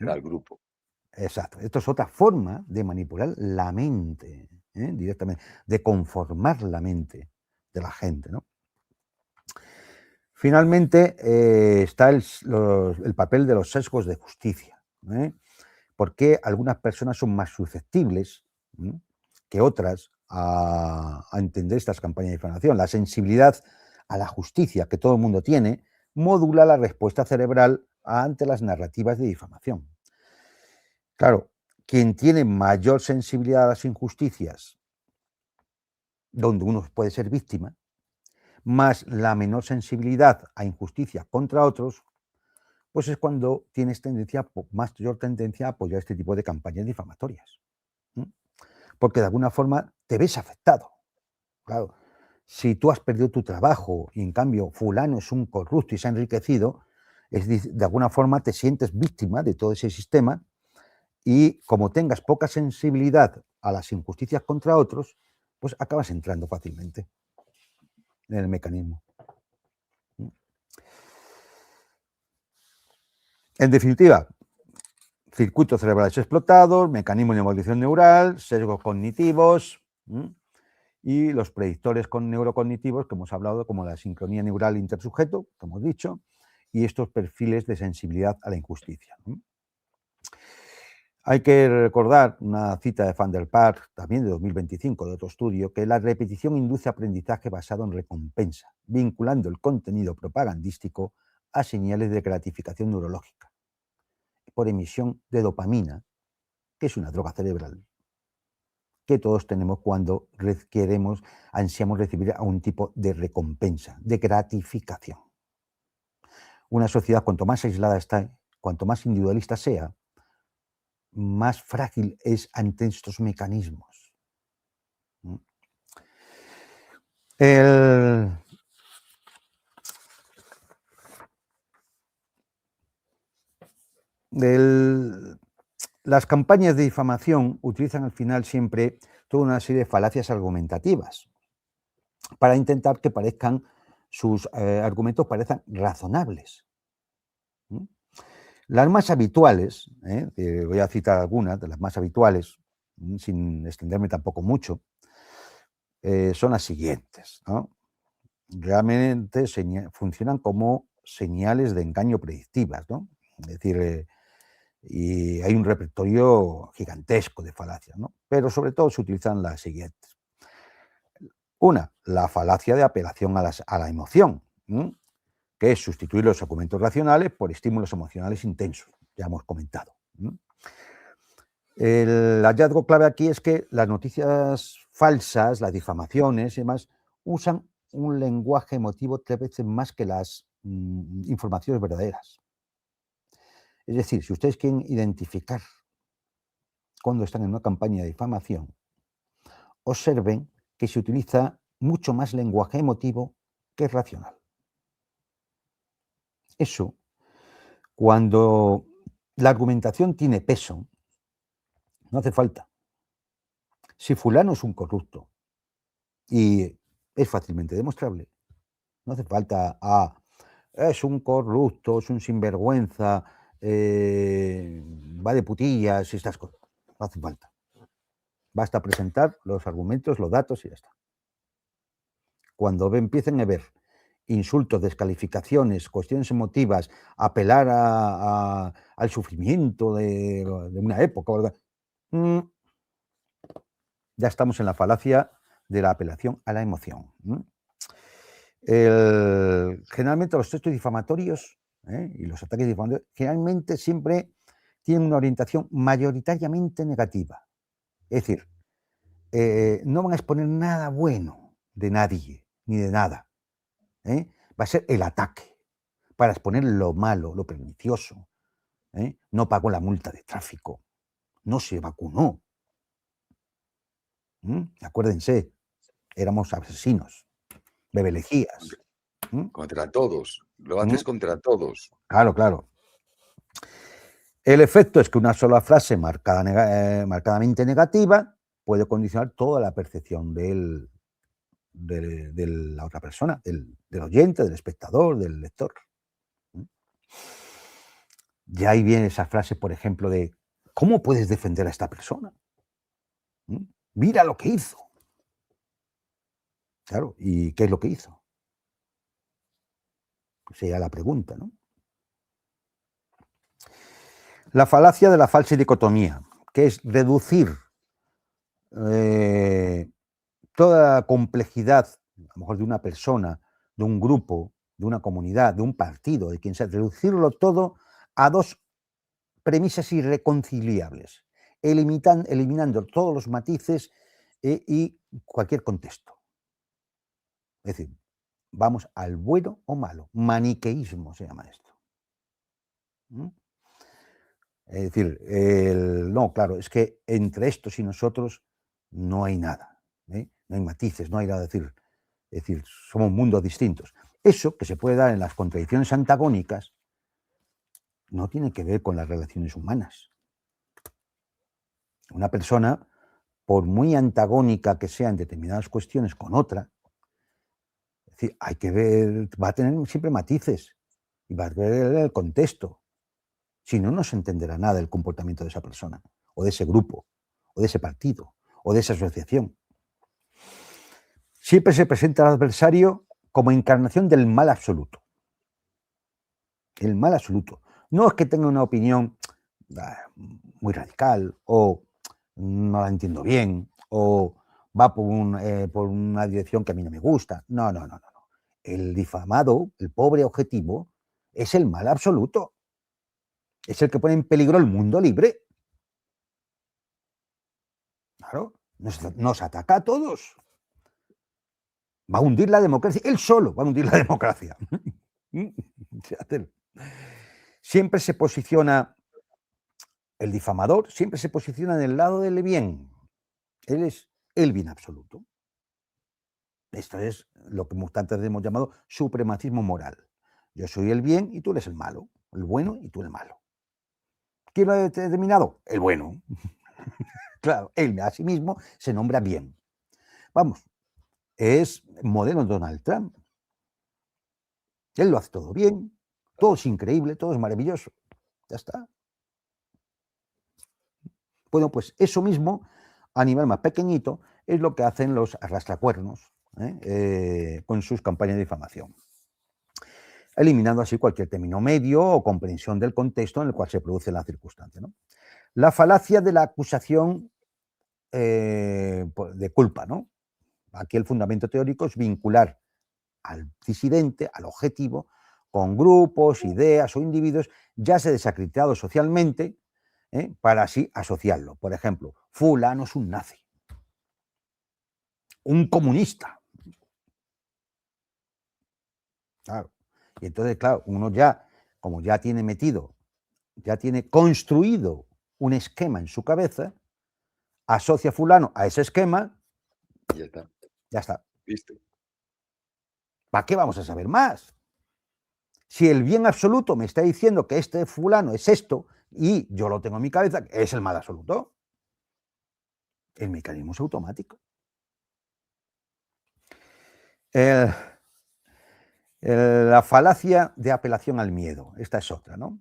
Al grupo. Exacto. Esto es otra forma de manipular la mente, directamente, de conformar la mente de la gente, ¿no? Finalmente está el papel de los sesgos de justicia. ¿Por qué algunas personas son más susceptibles que otras a entender estas campañas de difamación? La sensibilidad a la justicia que todo el mundo tiene modula la respuesta cerebral ante las narrativas de difamación. Claro, quien tiene mayor sensibilidad a las injusticias, donde uno puede ser víctima, más la menor sensibilidad a injusticia contra otros, pues es cuando tienes mayor tendencia a apoyar este tipo de campañas difamatorias. Porque de alguna forma te ves afectado. Claro, si tú has perdido tu trabajo y en cambio fulano es un corrupto y se ha enriquecido, de alguna forma te sientes víctima de todo ese sistema y como tengas poca sensibilidad a las injusticias contra otros, pues acabas entrando fácilmente en el mecanismo. En definitiva, circuitos cerebrales explotados, mecanismos de evolución neural, sesgos cognitivos y los predictores neurocognitivos que hemos hablado, como la sincronía neural intersubjeto, que hemos dicho, y estos perfiles de sensibilidad a la injusticia. Hay que recordar una cita de Van der Park, también de 2025, de otro estudio, que la repetición induce aprendizaje basado en recompensa, vinculando el contenido propagandístico a señales de gratificación neurológica por emisión de dopamina, que es una droga cerebral, que todos tenemos cuando ansiamos recibir algún tipo de recompensa, de gratificación. Una sociedad, cuanto más aislada está, cuanto más individualista sea, más frágil es ante estos mecanismos. Las campañas de difamación utilizan al final siempre toda una serie de falacias argumentativas para intentar que sus argumentos parezcan razonables. Las más habituales, voy a citar algunas de las más habituales, sin extenderme tampoco mucho, son las siguientes, ¿no? Realmente funcionan como señales de engaño predictivas, ¿no? Es decir, y hay un repertorio gigantesco de falacias, ¿no? Pero sobre todo se utilizan las siguientes. Una, la falacia de apelación a la emoción, que es sustituir los argumentos racionales por estímulos emocionales intensos, ya hemos comentado. El hallazgo clave aquí es que las noticias falsas, las difamaciones y demás, usan un lenguaje emotivo 3 veces más que las informaciones verdaderas. Es decir, si ustedes quieren identificar cuando están en una campaña de difamación, observen que se utiliza mucho más lenguaje emotivo que racional. Eso, cuando la argumentación tiene peso, no hace falta. Si fulano es un corrupto y es fácilmente demostrable, no hace falta, es un corrupto, es un sinvergüenza, va de putillas y estas cosas. No hace falta. Basta presentar los argumentos, los datos y ya está. Cuando empiecen a ver insultos, descalificaciones, cuestiones emotivas, apelar al sufrimiento de una época, ¿verdad? Ya estamos en la falacia de la apelación a la emoción. Generalmente los textos difamatorios y los ataques difamatorios generalmente siempre tienen una orientación mayoritariamente negativa. Es decir, no van a exponer nada bueno de nadie ni de nada. Va a ser el ataque para exponer lo malo, lo pernicioso. No pagó la multa de tráfico, no se vacunó. Acuérdense, éramos asesinos, bebelejías. Contra todos. Lo haces contra todos. Claro, claro. El efecto es que una sola frase marcadamente negativa puede condicionar toda la percepción de la otra persona, del oyente, del espectador, del lector. Ya ahí viene esa frase, por ejemplo, de ¿cómo puedes defender a esta persona? Mira lo que hizo. Claro, ¿y qué es lo que hizo? Sería la pregunta, ¿no? La falacia de la falsa dicotomía, que es reducir toda la complejidad, a lo mejor de una persona, de un grupo, de una comunidad, de un partido, de quien sea, reducirlo todo a 2 premisas irreconciliables, eliminando todos los matices y cualquier contexto. Es decir, vamos al bueno o malo, maniqueísmo se llama esto. Es decir, no, claro, es que entre estos y nosotros no hay nada, no hay matices, no hay nada es decir, somos mundos distintos. Eso que se puede dar en las contradicciones antagónicas no tiene que ver con las relaciones humanas. Una persona, por muy antagónica que sea en determinadas cuestiones con otra, es decir, hay que ver, va a tener siempre matices y va a ver el contexto. Si no, no se entenderá nada del comportamiento de esa persona, o de ese grupo, o de ese partido, o de esa asociación. Siempre se presenta al adversario como encarnación del mal absoluto. El mal absoluto. No es que tenga una opinión muy radical, o no la entiendo bien, o va por una dirección que a mí no me gusta. No. El difamado, el pobre objetivo, es el mal absoluto. Es el que pone en peligro el mundo libre. Claro, nos ataca a todos. Va a hundir la democracia. Él solo va a hundir la democracia. Siempre se posiciona, el difamador siempre se posiciona en el lado del bien. Él es el bien absoluto. Esto es lo que antes hemos llamado supremacismo moral. Yo soy el bien y tú eres el malo. El bueno y tú el malo. ¿Quién lo ha determinado? El bueno. Claro, él a sí mismo se nombra bien. Vamos, es modelo Donald Trump. Él lo hace todo bien, todo es increíble, todo es maravilloso. Ya está. Bueno, pues eso mismo, a nivel más pequeñito, es lo que hacen los arrastracuernos con sus campañas de difamación, eliminando así cualquier término medio o comprensión del contexto en el cual se produce la circunstancia, ¿no? La falacia de la acusación de culpa, ¿no? Aquí el fundamento teórico es vincular al disidente, al objetivo, con grupos, ideas o individuos ya se desacreditados socialmente, para así asociarlo. Por ejemplo, fulano es un nazi. un comunista. Claro. Y entonces, claro, uno ya, como ya tiene metido, ya tiene construido un esquema en su cabeza, asocia a fulano a ese esquema, Y ya está. ya está. Listo. ¿Para qué vamos a saber más? Si el bien absoluto me está diciendo que este fulano es esto y yo lo tengo en mi cabeza, es el mal absoluto. El mecanismo es automático. La falacia de apelación al miedo, esta es otra, ¿no?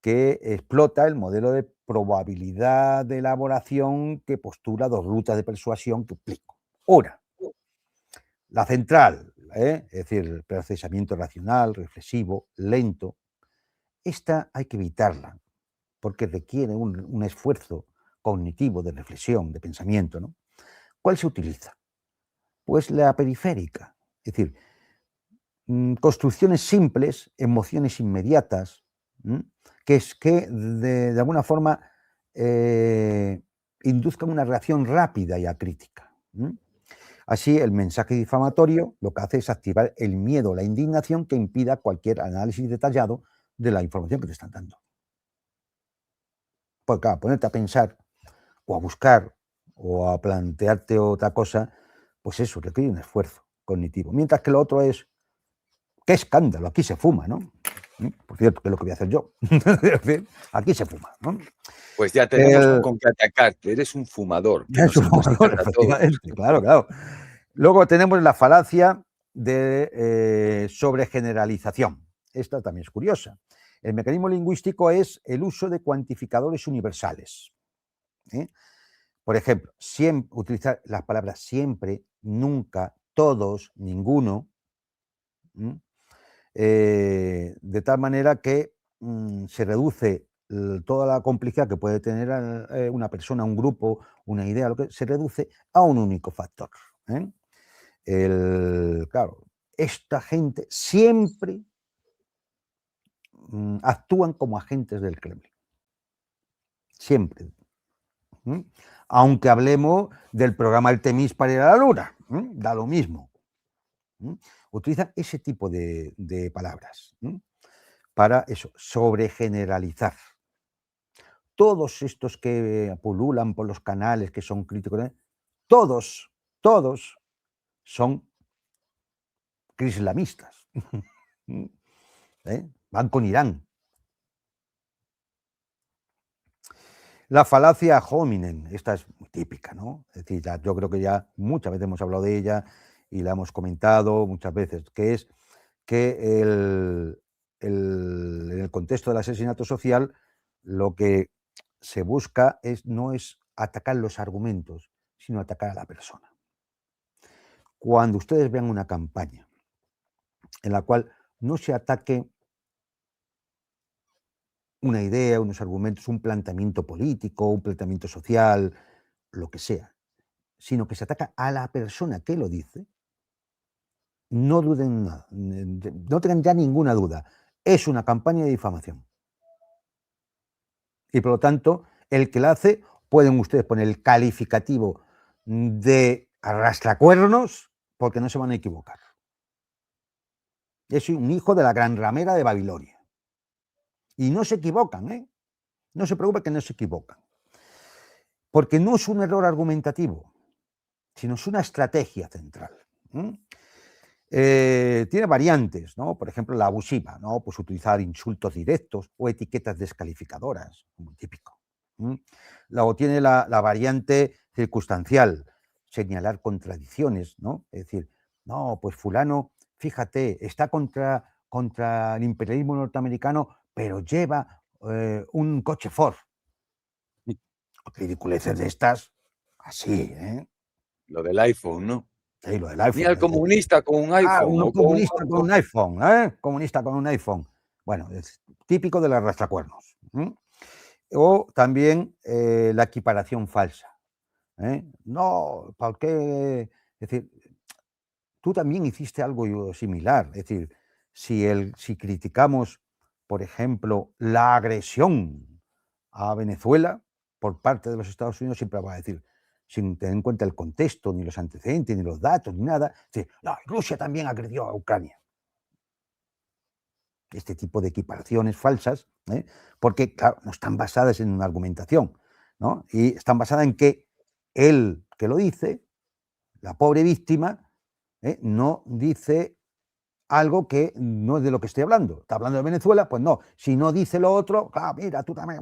Que explota el modelo de probabilidad de elaboración que postula dos rutas de persuasión que explico. Una, la central, es decir, el procesamiento racional, reflexivo, lento. Esta hay que evitarla porque requiere un esfuerzo cognitivo de reflexión, de pensamiento, ¿no? ¿Cuál se utiliza? Pues la periférica, es decir, construcciones simples, emociones inmediatas, que de alguna forma induzcan una reacción rápida y acrítica. Así, el mensaje difamatorio lo que hace es activar el miedo, la indignación que impida cualquier análisis detallado de la información que te están dando. Porque claro, ponerte a pensar o a buscar o a plantearte otra cosa, pues eso requiere un esfuerzo cognitivo. Mientras que lo otro es, qué escándalo, aquí se fuma, ¿no? Por cierto, que es lo que voy a hacer yo. Aquí se fuma, ¿no? Pues ya tenemos con qué atacarte. Eres un fumador. Que Es nos un fumador, intoxica a todos. efectivamente, claro, claro. Luego tenemos la falacia de sobregeneralización. Esta también es curiosa. El mecanismo lingüístico es el uso de cuantificadores universales. Por ejemplo, utilizar las palabras siempre, nunca, todos, ninguno, de tal manera que se reduce toda la complejidad que puede tener una persona, un grupo, una idea, lo que se reduce a un único factor. Claro, esta gente siempre actúan como agentes del Kremlin. Siempre. Aunque hablemos del programa Artemis para ir a la Luna, da lo mismo. Utilizan ese tipo de palabras para eso, sobregeneralizar. Todos estos que pululan por los canales, que son críticos, todos son islamistas. Van con Irán. La falacia ad hominem, esta es muy típica, ¿no? Es decir, yo creo que ya muchas veces hemos hablado de ella y la hemos comentado muchas veces, que es que en el contexto del asesinato social lo que se busca no es atacar los argumentos, sino atacar a la persona. Cuando ustedes vean una campaña en la cual no se ataque una idea, unos argumentos, un planteamiento político, un planteamiento social, lo que sea, sino que se ataca a la persona que lo dice, no duden nada, no tengan ya ninguna duda. Es una campaña de difamación. Y por lo tanto, el que la hace, pueden ustedes poner el calificativo de arrastracuernos porque no se van a equivocar. Es un hijo de la gran ramera de Babilonia. Y no se equivocan, ¿eh? No se preocupen que no se equivocan. Porque no es un error argumentativo, sino es una estrategia central. Tiene variantes, ¿no? Por ejemplo, la abusiva, ¿no? Pues utilizar insultos directos o etiquetas descalificadoras, muy típico. Luego tiene la variante circunstancial, señalar contradicciones, ¿no? Es decir, no, pues fulano, fíjate, está contra el imperialismo norteamericano, pero lleva un coche Ford. Ridiculeces de estas, así, ¿eh? Lo del iPhone, ¿no? Sí, lo del Mira iPhone. al comunista con un iPhone. Un O con comunista con un iPhone, ¿eh? Comunista con un iPhone. Bueno, es típico de los arrastracuernos. O también la equiparación falsa. No, ¿por qué? Es decir, tú también hiciste algo similar. Es decir, si criticamos, por ejemplo, la agresión a Venezuela por parte de los Estados Unidos, siempre va a decir, sin tener en cuenta el contexto, ni los antecedentes, ni los datos, ni nada. Dice, no, Rusia también agredió a Ucrania. Este tipo de equiparaciones falsas, porque, claro, no están basadas en una argumentación, ¿no? Y están basadas en que él que lo dice, la pobre víctima, no dice algo que no es de lo que estoy hablando. ¿Está hablando de Venezuela? Pues no. Si no dice lo otro, claro, mira, tú también.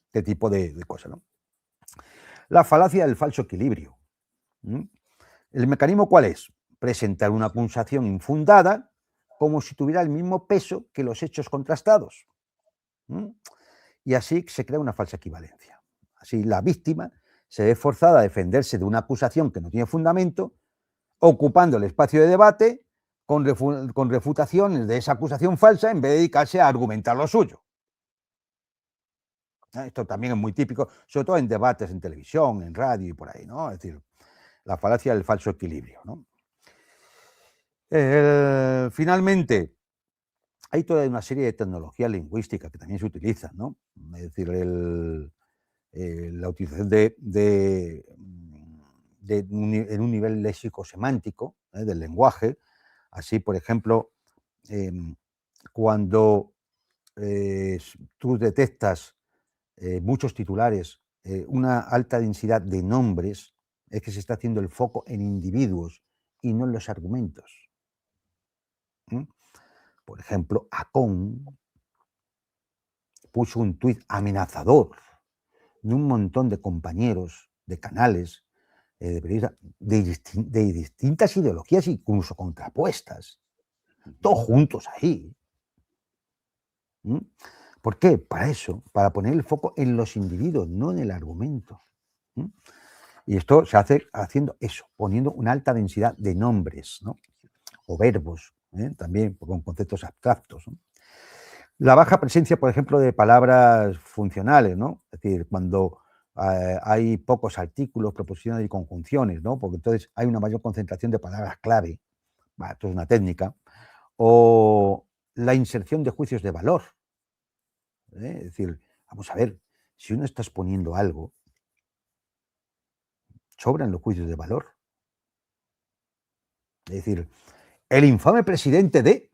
Este tipo de cosas, ¿no? La falacia del falso equilibrio. ¿El mecanismo cuál es? Presentar una acusación infundada como si tuviera el mismo peso que los hechos contrastados. Y así se crea una falsa equivalencia. Así la víctima se ve forzada a defenderse de una acusación que no tiene fundamento, ocupando el espacio de debate con refutaciones de esa acusación falsa en vez de dedicarse a argumentar lo suyo. Esto también es muy típico, sobre todo en debates en televisión, en radio y por ahí, ¿no? Es decir, la falacia del falso equilibrio, ¿no? Finalmente, hay toda una serie de tecnologías lingüísticas que también se utilizan, ¿no? Es decir, la utilización en un nivel léxico-semántico del lenguaje. Así, por ejemplo, cuando tú detectas muchos titulares, una alta densidad de nombres, es que se está haciendo el foco en individuos y no en los argumentos. Por ejemplo, Acon puso un tuit amenazador de un montón de compañeros de canales, de periodistas, de distintas ideologías, incluso contrapuestas, todos juntos ahí. ¿Por qué? Para eso, para poner el foco en los individuos, no en el argumento. Y esto se hace haciendo eso, poniendo una alta densidad de nombres, ¿no? O verbos, también con conceptos abstractos, ¿no? La baja presencia, por ejemplo, de palabras funcionales, ¿no? Es decir, cuando hay pocos artículos, proposiciones y conjunciones, ¿no? Porque entonces hay una mayor concentración de palabras clave. Esto es una técnica. O la inserción de juicios de valor. Es decir, vamos a ver, si uno está exponiendo algo, sobran los juicios de valor. Es decir, el infame presidente de...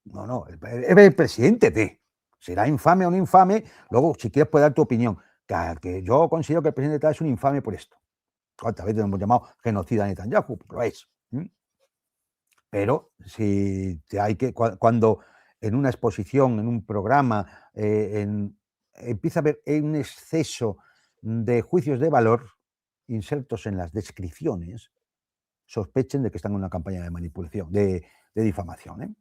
No, el presidente de... Será infame o no infame, luego si quieres puedes dar tu opinión. Que yo considero que el presidente tal es un infame por esto. ¿Cuántas veces lo hemos llamado genocida a Netanyahu? Lo es. Pero si hay que, cuando en una exposición, en un programa, empieza a haber un exceso de juicios de valor insertos en las descripciones, sospechen de que están en una campaña de manipulación, de difamación.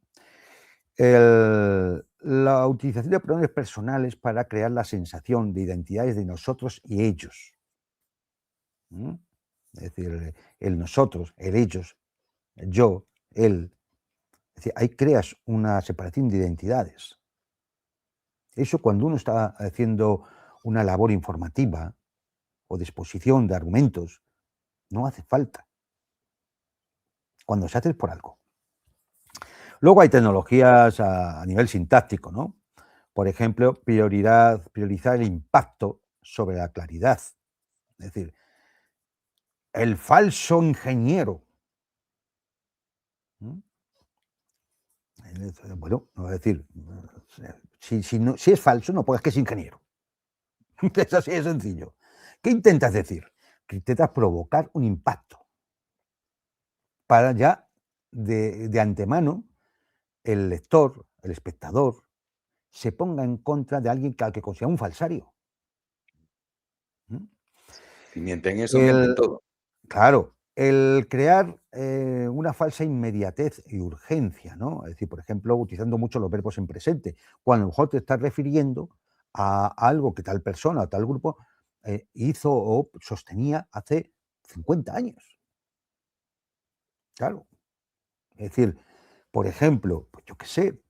La utilización de pronombres personales para crear la sensación de identidades de nosotros y ellos. Es decir, el nosotros, el ellos, el yo, él. Es decir, ahí creas una separación de identidades. Eso cuando uno está haciendo una labor informativa o de exposición de argumentos, no hace falta. Cuando se hace es por algo. Luego hay tecnologías a nivel sintáctico, ¿no? Por ejemplo, priorizar el impacto sobre la claridad. Es decir, el falso ingeniero. Bueno, es decir, si es falso, no pongas que es ingeniero. Es así de sencillo. ¿Qué intentas decir? Que intentas provocar un impacto para ya de antemano el lector, el espectador, se ponga en contra de alguien al que considera un falsario. Si mienten eso, mienten todo. Claro, el crear una falsa inmediatez y urgencia, ¿no? Es decir, por ejemplo, utilizando mucho los verbos en presente, cuando a lo mejor te estás refiriendo a algo que tal persona o tal grupo hizo o sostenía hace 50 años. Claro. Es decir, por ejemplo, pues yo qué sé,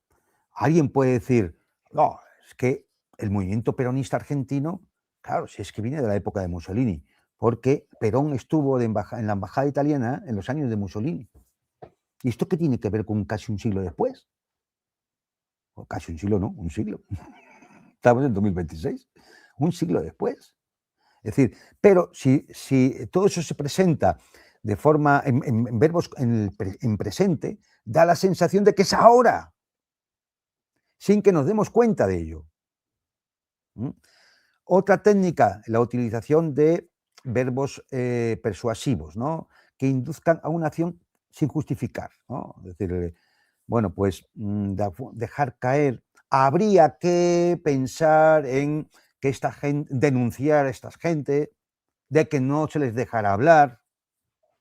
alguien puede decir, no, es que el movimiento peronista argentino, claro, si es que viene de la época de Mussolini, porque Perón estuvo en la embajada italiana en los años de Mussolini. ¿Y esto qué tiene que ver con casi un siglo después? O casi un siglo, no, un siglo. Estamos en 2026. Un siglo después. Es decir, pero si todo eso se presenta de forma, en verbos en presente, da la sensación de que es ahora, sin que nos demos cuenta de ello. Otra técnica, la utilización de verbos persuasivos, ¿no? Que induzcan a una acción sin justificar, ¿no? Es decir, bueno, pues dejar caer, habría que pensar en que esta gente, denunciar a esta gente, de que no se les dejará hablar,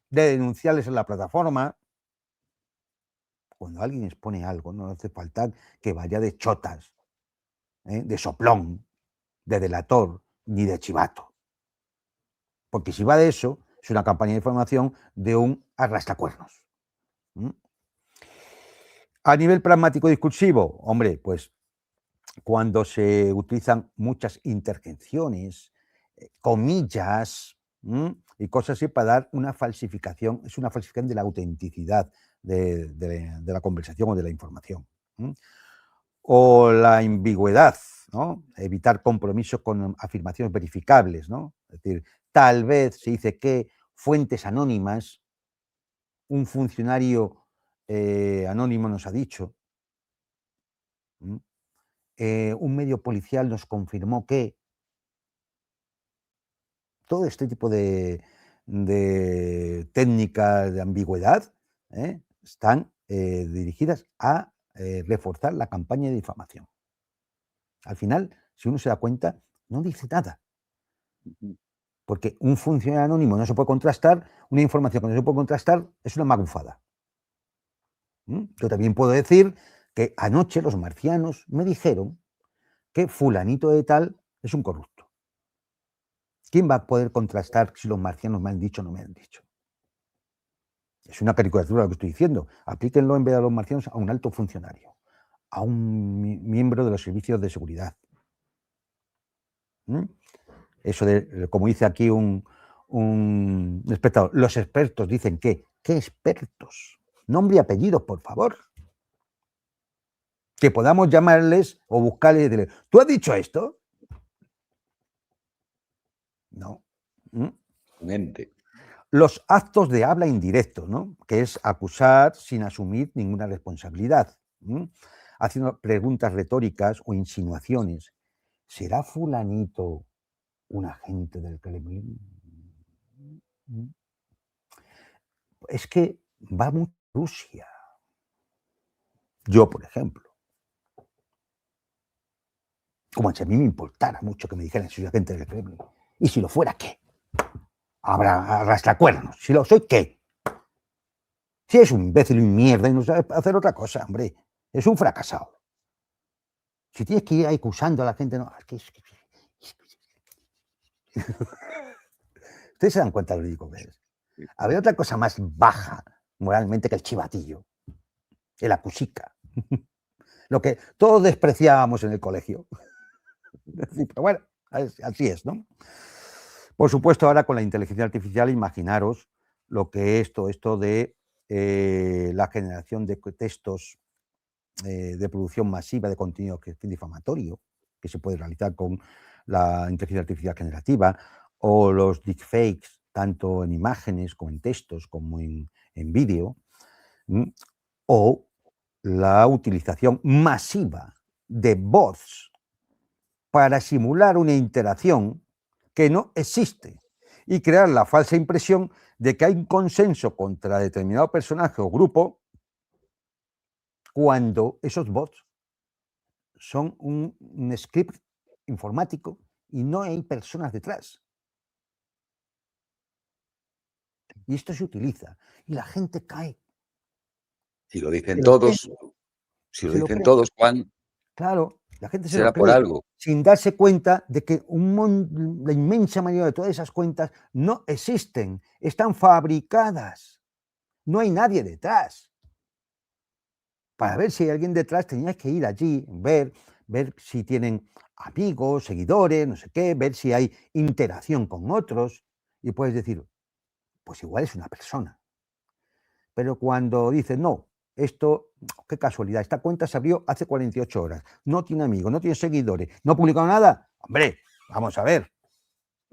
de denunciarles en la plataforma. Cuando alguien expone algo, no hace falta que vaya de chotas, de soplón, de delator, ni de chivato. Porque si va de eso, es una campaña de información de un arrastracuernos. A nivel pragmático discursivo, hombre, pues cuando se utilizan muchas interjecciones, comillas y cosas así para dar una falsificación, es una falsificación de la autenticidad de la conversación o de la información. O la ambigüedad, ¿no? Evitar compromisos con afirmaciones verificables, ¿no? Es decir, tal vez se dice que fuentes anónimas, un funcionario anónimo nos ha dicho, un medio policial nos confirmó que todo este tipo de técnicas de ambigüedad están dirigidas a reforzar la campaña de difamación. Al final, si uno se da cuenta, no dice nada. Porque un funcionario anónimo no se puede contrastar, una información que no se puede contrastar es una magufada. Yo también puedo decir que anoche los marcianos me dijeron que fulanito de tal es un corrupto. ¿Quién va a poder contrastar si los marcianos me han dicho o no me han dicho? Es una caricatura lo que estoy diciendo. Aplíquenlo en vez de a los marcianos a un alto funcionario, a un miembro de los servicios de seguridad. Eso de, como dice aquí un espectador, los expertos dicen que, ¿qué expertos? Nombre y apellido, por favor. Que podamos llamarles o buscarles y decirles, ¿tú has dicho esto? No. Mente. Los actos de habla indirecto, ¿no? Que es acusar sin asumir ninguna responsabilidad, haciendo preguntas retóricas o insinuaciones. ¿Será fulanito un agente del Kremlin? Es que va mucho a Rusia. Yo, por ejemplo. Como si a mí me importara mucho que me dijeran si soy agente del Kremlin. Y si lo fuera, ¿qué? Habrá arrastracuernos. Si lo soy, ¿qué? Si es un imbécil y un mierda y no sabe hacer otra cosa, hombre. Es un fracasado. Si tienes que ir ahí acusando a la gente, no. Ustedes se dan cuenta de lo ridículo que es. Habría otra cosa más baja moralmente que el chivatillo. El acusica. Lo que todos despreciábamos en el colegio. Pero bueno, así es, ¿no? Por supuesto, ahora con la inteligencia artificial, imaginaros lo que es todo esto de la generación de textos de producción masiva de contenido difamatorio, que se puede realizar con la inteligencia artificial generativa, o los deepfakes, tanto en imágenes como en textos, como en vídeo, o la utilización masiva de bots para simular una interacción que no existe y crear la falsa impresión de que hay un consenso contra determinado personaje o grupo cuando esos bots son un script informático y no hay personas detrás. Y esto se utiliza y la gente cae. Si lo dicen todos, si lo dicen todos, Juan, claro, la gente se lo será por cree algo. sin darse cuenta de que la inmensa mayoría de todas esas cuentas no existen, están fabricadas. No hay nadie detrás. Para ver si hay alguien detrás tenías que ir allí, ver si tienen amigos, seguidores, no sé qué, ver si hay interacción con otros y puedes decir, pues igual es una persona. Pero cuando dices, no, esto, qué casualidad, esta cuenta se abrió hace 48 horas, no tiene amigos, no tiene seguidores, no ha publicado nada, hombre, vamos a ver.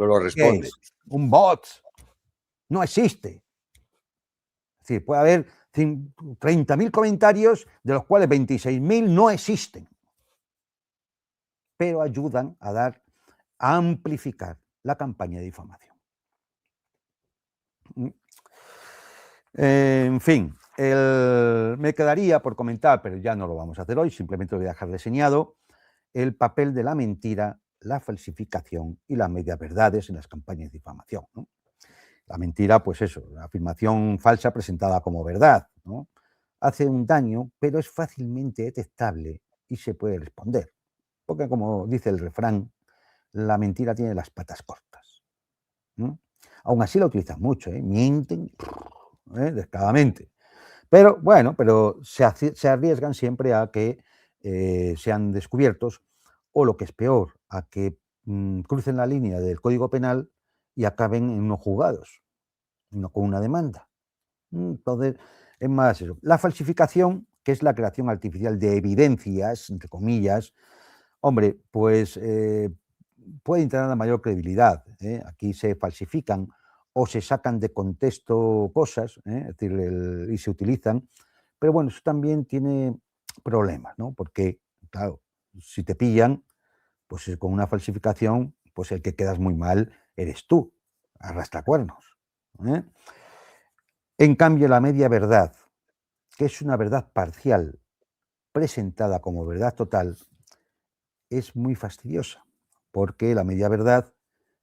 Solo ¿Qué responde. es? Un bot. No existe. Es decir, puede haber 30.000 comentarios, de los cuales 26.000 no existen, pero ayudan a amplificar la campaña de difamación. En fin, me quedaría por comentar, pero ya no lo vamos a hacer hoy, simplemente lo voy a dejar reseñado, el papel de la mentira, la falsificación y las mediaverdades en las campañas de difamación, ¿no? La mentira, pues eso, la afirmación falsa presentada como verdad, ¿no? Hace un daño, pero es fácilmente detectable y se puede responder. Porque, como dice el refrán, la mentira tiene las patas cortas, ¿no? Aún así la utilizan mucho, mienten descaradamente. Pero bueno, se arriesgan siempre a que sean descubiertos o, lo que es peor, a que crucen la línea del Código Penal y acaben en unos juzgados, con una demanda. Entonces, es más eso. La falsificación, que es la creación artificial de evidencias, entre comillas, hombre, pues puede tener una mayor credibilidad. Aquí se falsifican o se sacan de contexto cosas, es decir, y se utilizan, pero bueno, eso también tiene problemas, ¿no? Porque, claro, si te pillan, pues con una falsificación, pues el que quedas muy mal eres tú, arrastracuernos. En cambio, la media verdad, que es una verdad parcial presentada como verdad total, es muy fastidiosa, porque la media verdad,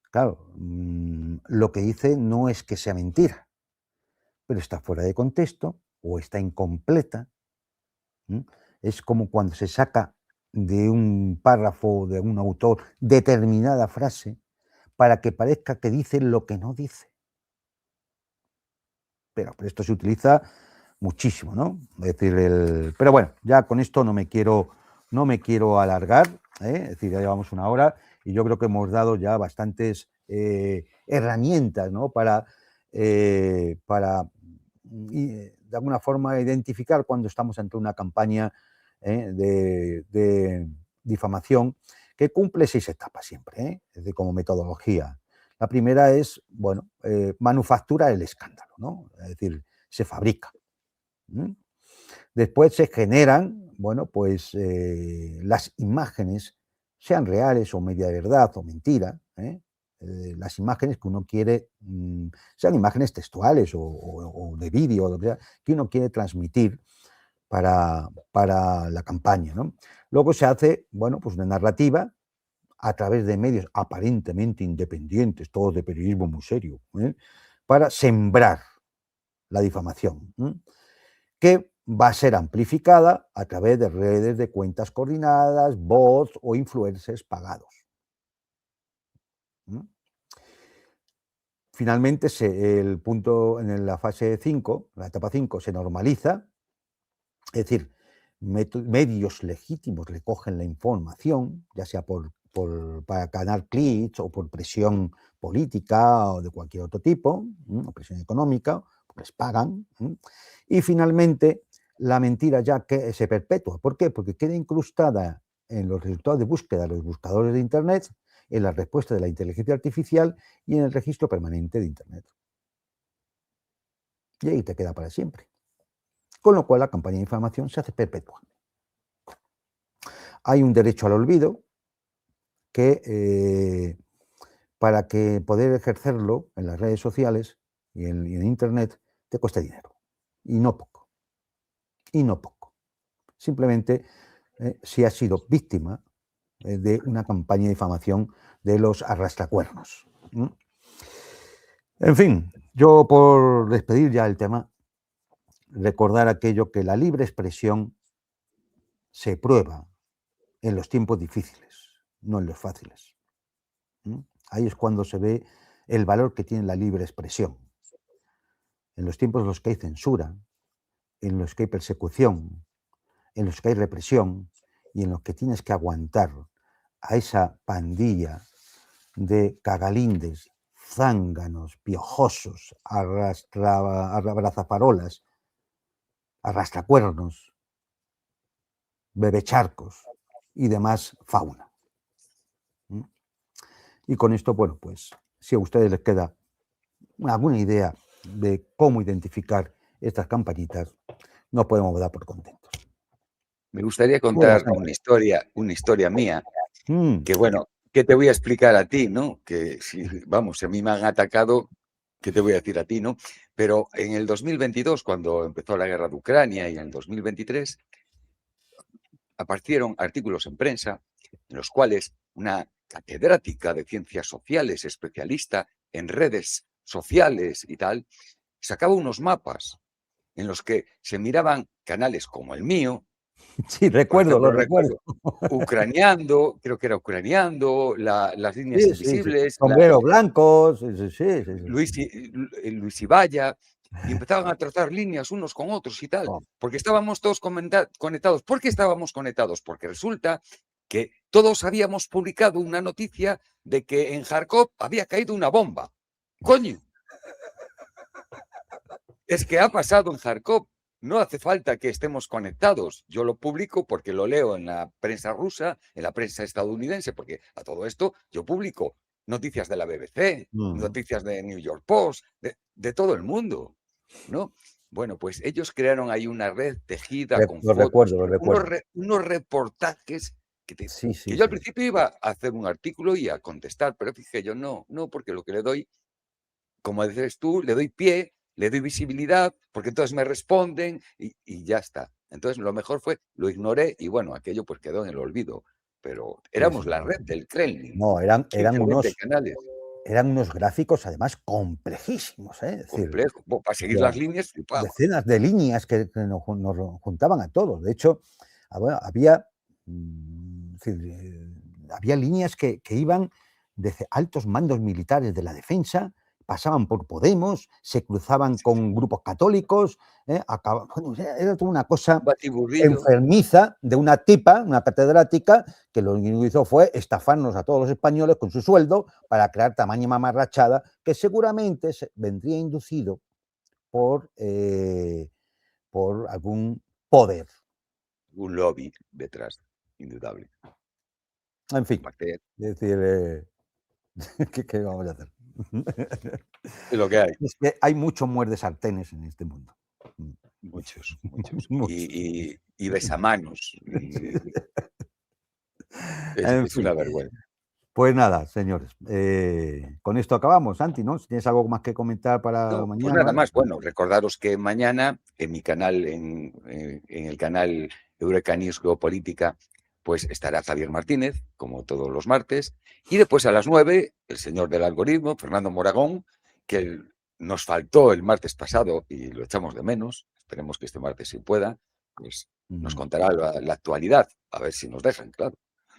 claro, lo que dice no es que sea mentira, pero está fuera de contexto o está incompleta. Es como cuando se saca de un párrafo de un autor determinada frase para que parezca que dice lo que no dice. Pero esto se utiliza muchísimo, ¿no? Es decir, pero bueno, ya con esto no me quiero alargar, es decir, ya llevamos una hora y yo creo que hemos dado ya bastantes herramientas, ¿no? Para de alguna forma identificar cuando estamos ante una campaña de difamación que cumple 6 etapas siempre, es decir, como metodología. La primera es, bueno, manufactura el escándalo, ¿no? Es decir, se fabrica. Después se generan, bueno, pues las imágenes, sean reales o media verdad o mentira, las imágenes que uno quiere, sean imágenes textuales o de vídeo, lo que uno quiere transmitir para la campaña, ¿no? Luego se hace, bueno, pues una narrativa a través de medios aparentemente independientes, todos de periodismo muy serio, para sembrar la difamación, que va a ser amplificada a través de redes de cuentas coordinadas, bots o influencers pagados. Finalmente, el punto en la fase 5, la etapa 5, se normaliza, es decir, medios legítimos recogen la información, ya sea para ganar clics o por presión política o de cualquier otro tipo, o presión económica, porque les pagan. Y finalmente, la mentira ya que se perpetúa. ¿Por qué? Porque queda incrustada en los resultados de búsqueda de los buscadores de Internet, en la respuesta de la inteligencia artificial y en el registro permanente de Internet. Y ahí te queda para siempre. Con lo cual la campaña de información se hace perpetua. Hay un derecho al olvido que para que poder ejercerlo en las redes sociales y en Internet te cuesta dinero. Y no poco. Y no poco. Simplemente si has sido víctima de una campaña de difamación de los arrastracuernos. En fin, yo por despedir ya el tema, recordar aquello que la libre expresión se prueba en los tiempos difíciles, no en los fáciles. Ahí es cuando se ve el valor que tiene la libre expresión. En los tiempos en los que hay censura, en los que hay persecución, en los que hay represión y en los que tienes que aguantar a esa pandilla de cagalindes, zánganos, piojosos, abrazafarolas, arrastracuernos, bebecharcos y demás fauna. Y con esto, bueno, pues si a ustedes les queda alguna idea de cómo identificar estas campañitas, nos podemos dar por contentos. Me gustaría Hola, contar una historia mía, Mm, que bueno, ¿qué te voy a explicar a ti, no? Que si, vamos, si a mí me han atacado, ¿qué te voy a decir a ti, no? Pero en el 2022, cuando empezó la guerra de Ucrania, y en el 2023, aparecieron artículos en prensa en los cuales una catedrática de ciencias sociales, especialista en redes sociales y tal, sacaba unos mapas en los que se miraban canales como el mío, sí, por recuerdo, ejemplo, lo recuerdo. recuerdo ucraneando, creo que era ucraneando, las líneas Sí, sí, sí. invisibles, Sombreros blancos, sí, sí, sí, sí, sí. Luis Ibaya, y empezaban a trazar líneas unos con otros y tal, Oh, porque estábamos todos conectados. ¿Por qué estábamos conectados? Porque resulta que todos habíamos publicado una noticia de que en Kharkov había caído una bomba. ¡Coño! Es que ha pasado en Kharkov. No hace falta que estemos conectados. Yo lo publico porque lo leo en la prensa rusa, en la prensa estadounidense, porque a todo esto yo publico noticias de la BBC, mm. noticias de New York Post, de todo el mundo, ¿no? Bueno, pues ellos crearon ahí una red tejida con Lo fotos, recuerdo, lo unos, recuerdo. unos reportajes Sí, sí, que yo al sí. principio iba a hacer un artículo y a contestar, pero fíjate yo, no, porque lo que le doy, como dices tú, le doy pie, le doy visibilidad, porque entonces me responden y ya está. Entonces lo mejor fue, lo ignoré y bueno, aquello pues quedó en el olvido. Pero Sí, sí, éramos la sí. red del Kremlin, No, 15 o 20 canales, eran unos gráficos además complejísimos, ¿eh? Es decir, complejo. Para seguir había las líneas, flipaba. decenas de líneas que nos juntaban a todos. De hecho, bueno, había, es decir, había líneas que iban desde altos mandos militares de la defensa, pasaban por Podemos, se cruzaban con grupos católicos, bueno, era toda una cosa Un batiburrillo. enfermiza de una tipa, una catedrática, que lo único que hizo fue estafarnos a todos los españoles con su sueldo para crear tamaña mamarrachada que seguramente vendría inducido por algún poder. Un lobby detrás, indudable. En fin, Aparte, es decir, ¿qué vamos a hacer? es lo que hay. Es que hay mucho muerde sartenes en este mundo. Muchos, muchos. Muchos. Y besamanos. En Es una fin, vergüenza. pues nada, señores, con esto acabamos, Santi, ¿no? Si tienes algo más que comentar para No, pues mañana, nada ¿vale? más. Bueno, recordaros que mañana en mi canal, en el canal Eureka News Geopolítica, pues estará Javier Martínez, como todos los martes, y después a las 9, el señor del algoritmo, Fernando Moragón, que nos faltó el martes pasado y lo echamos de menos, esperemos que este martes sí pueda, pues nos contará la actualidad, a ver si nos dejan, claro,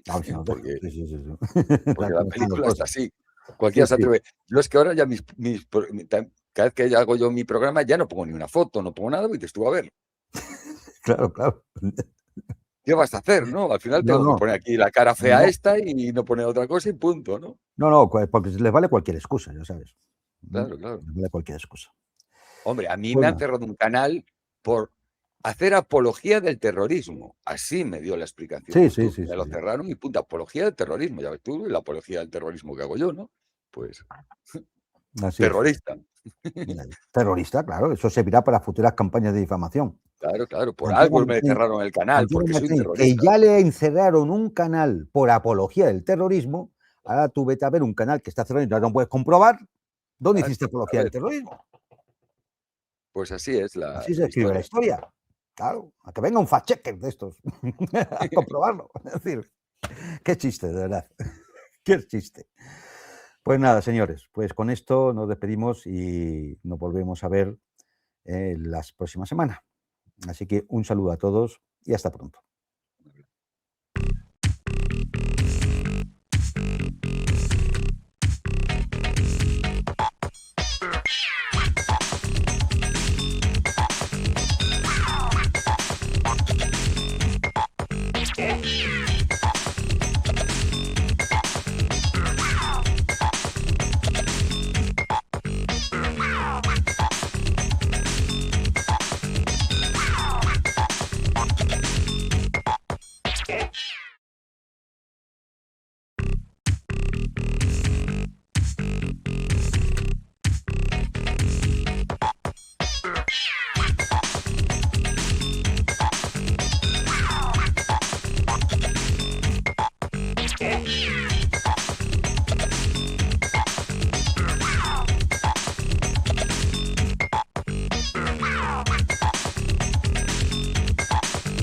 A ver si nos dejan. porque, Sí, sí, sí, sí. porque la ¿Cómo están las película está cosas? así. Sí, Cualquiera se sí, atreve. Yo es que ahora ya cada vez que hago yo mi programa ya no pongo ni una foto, no pongo nada, y dices tú, a ver, claro, claro. ¿qué vas a hacer, no? Al final No, tengo que no, poner aquí la cara fea no, esta y no poner otra cosa y punto, ¿no? no, no, porque les vale cualquier excusa, ya sabes. Claro, claro. Les vale cualquier excusa. Hombre, a mí me han Bueno, cerrado un canal por hacer apología del terrorismo. Así me dio la explicación sí, sí, YouTube. sí, Me sí, lo sí. cerraron y punto, apología del terrorismo. Ya ves tú, la apología del terrorismo que hago yo, ¿no? Pues Así es. terrorista. Terrorista, claro, eso servirá para futuras campañas de difamación. Claro, claro. Por Santiago algo me Martín, cerraron el canal, Santiago porque soy un Martín, que terrorista. ya le encerraron un canal por apología del terrorismo, ahora tú vete a ver un canal que está cerrado y no puedes comprobar dónde Claro, hiciste a apología del ver, terrorismo. pues así es Así se la escribe la historia. historia. Claro, a que venga un fact-checker de estos a comprobarlo. Es decir, qué chiste, de verdad. Qué chiste. Pues nada, señores, pues con esto nos despedimos y nos volvemos a ver las próximas semanas. Así que un saludo a todos y hasta pronto.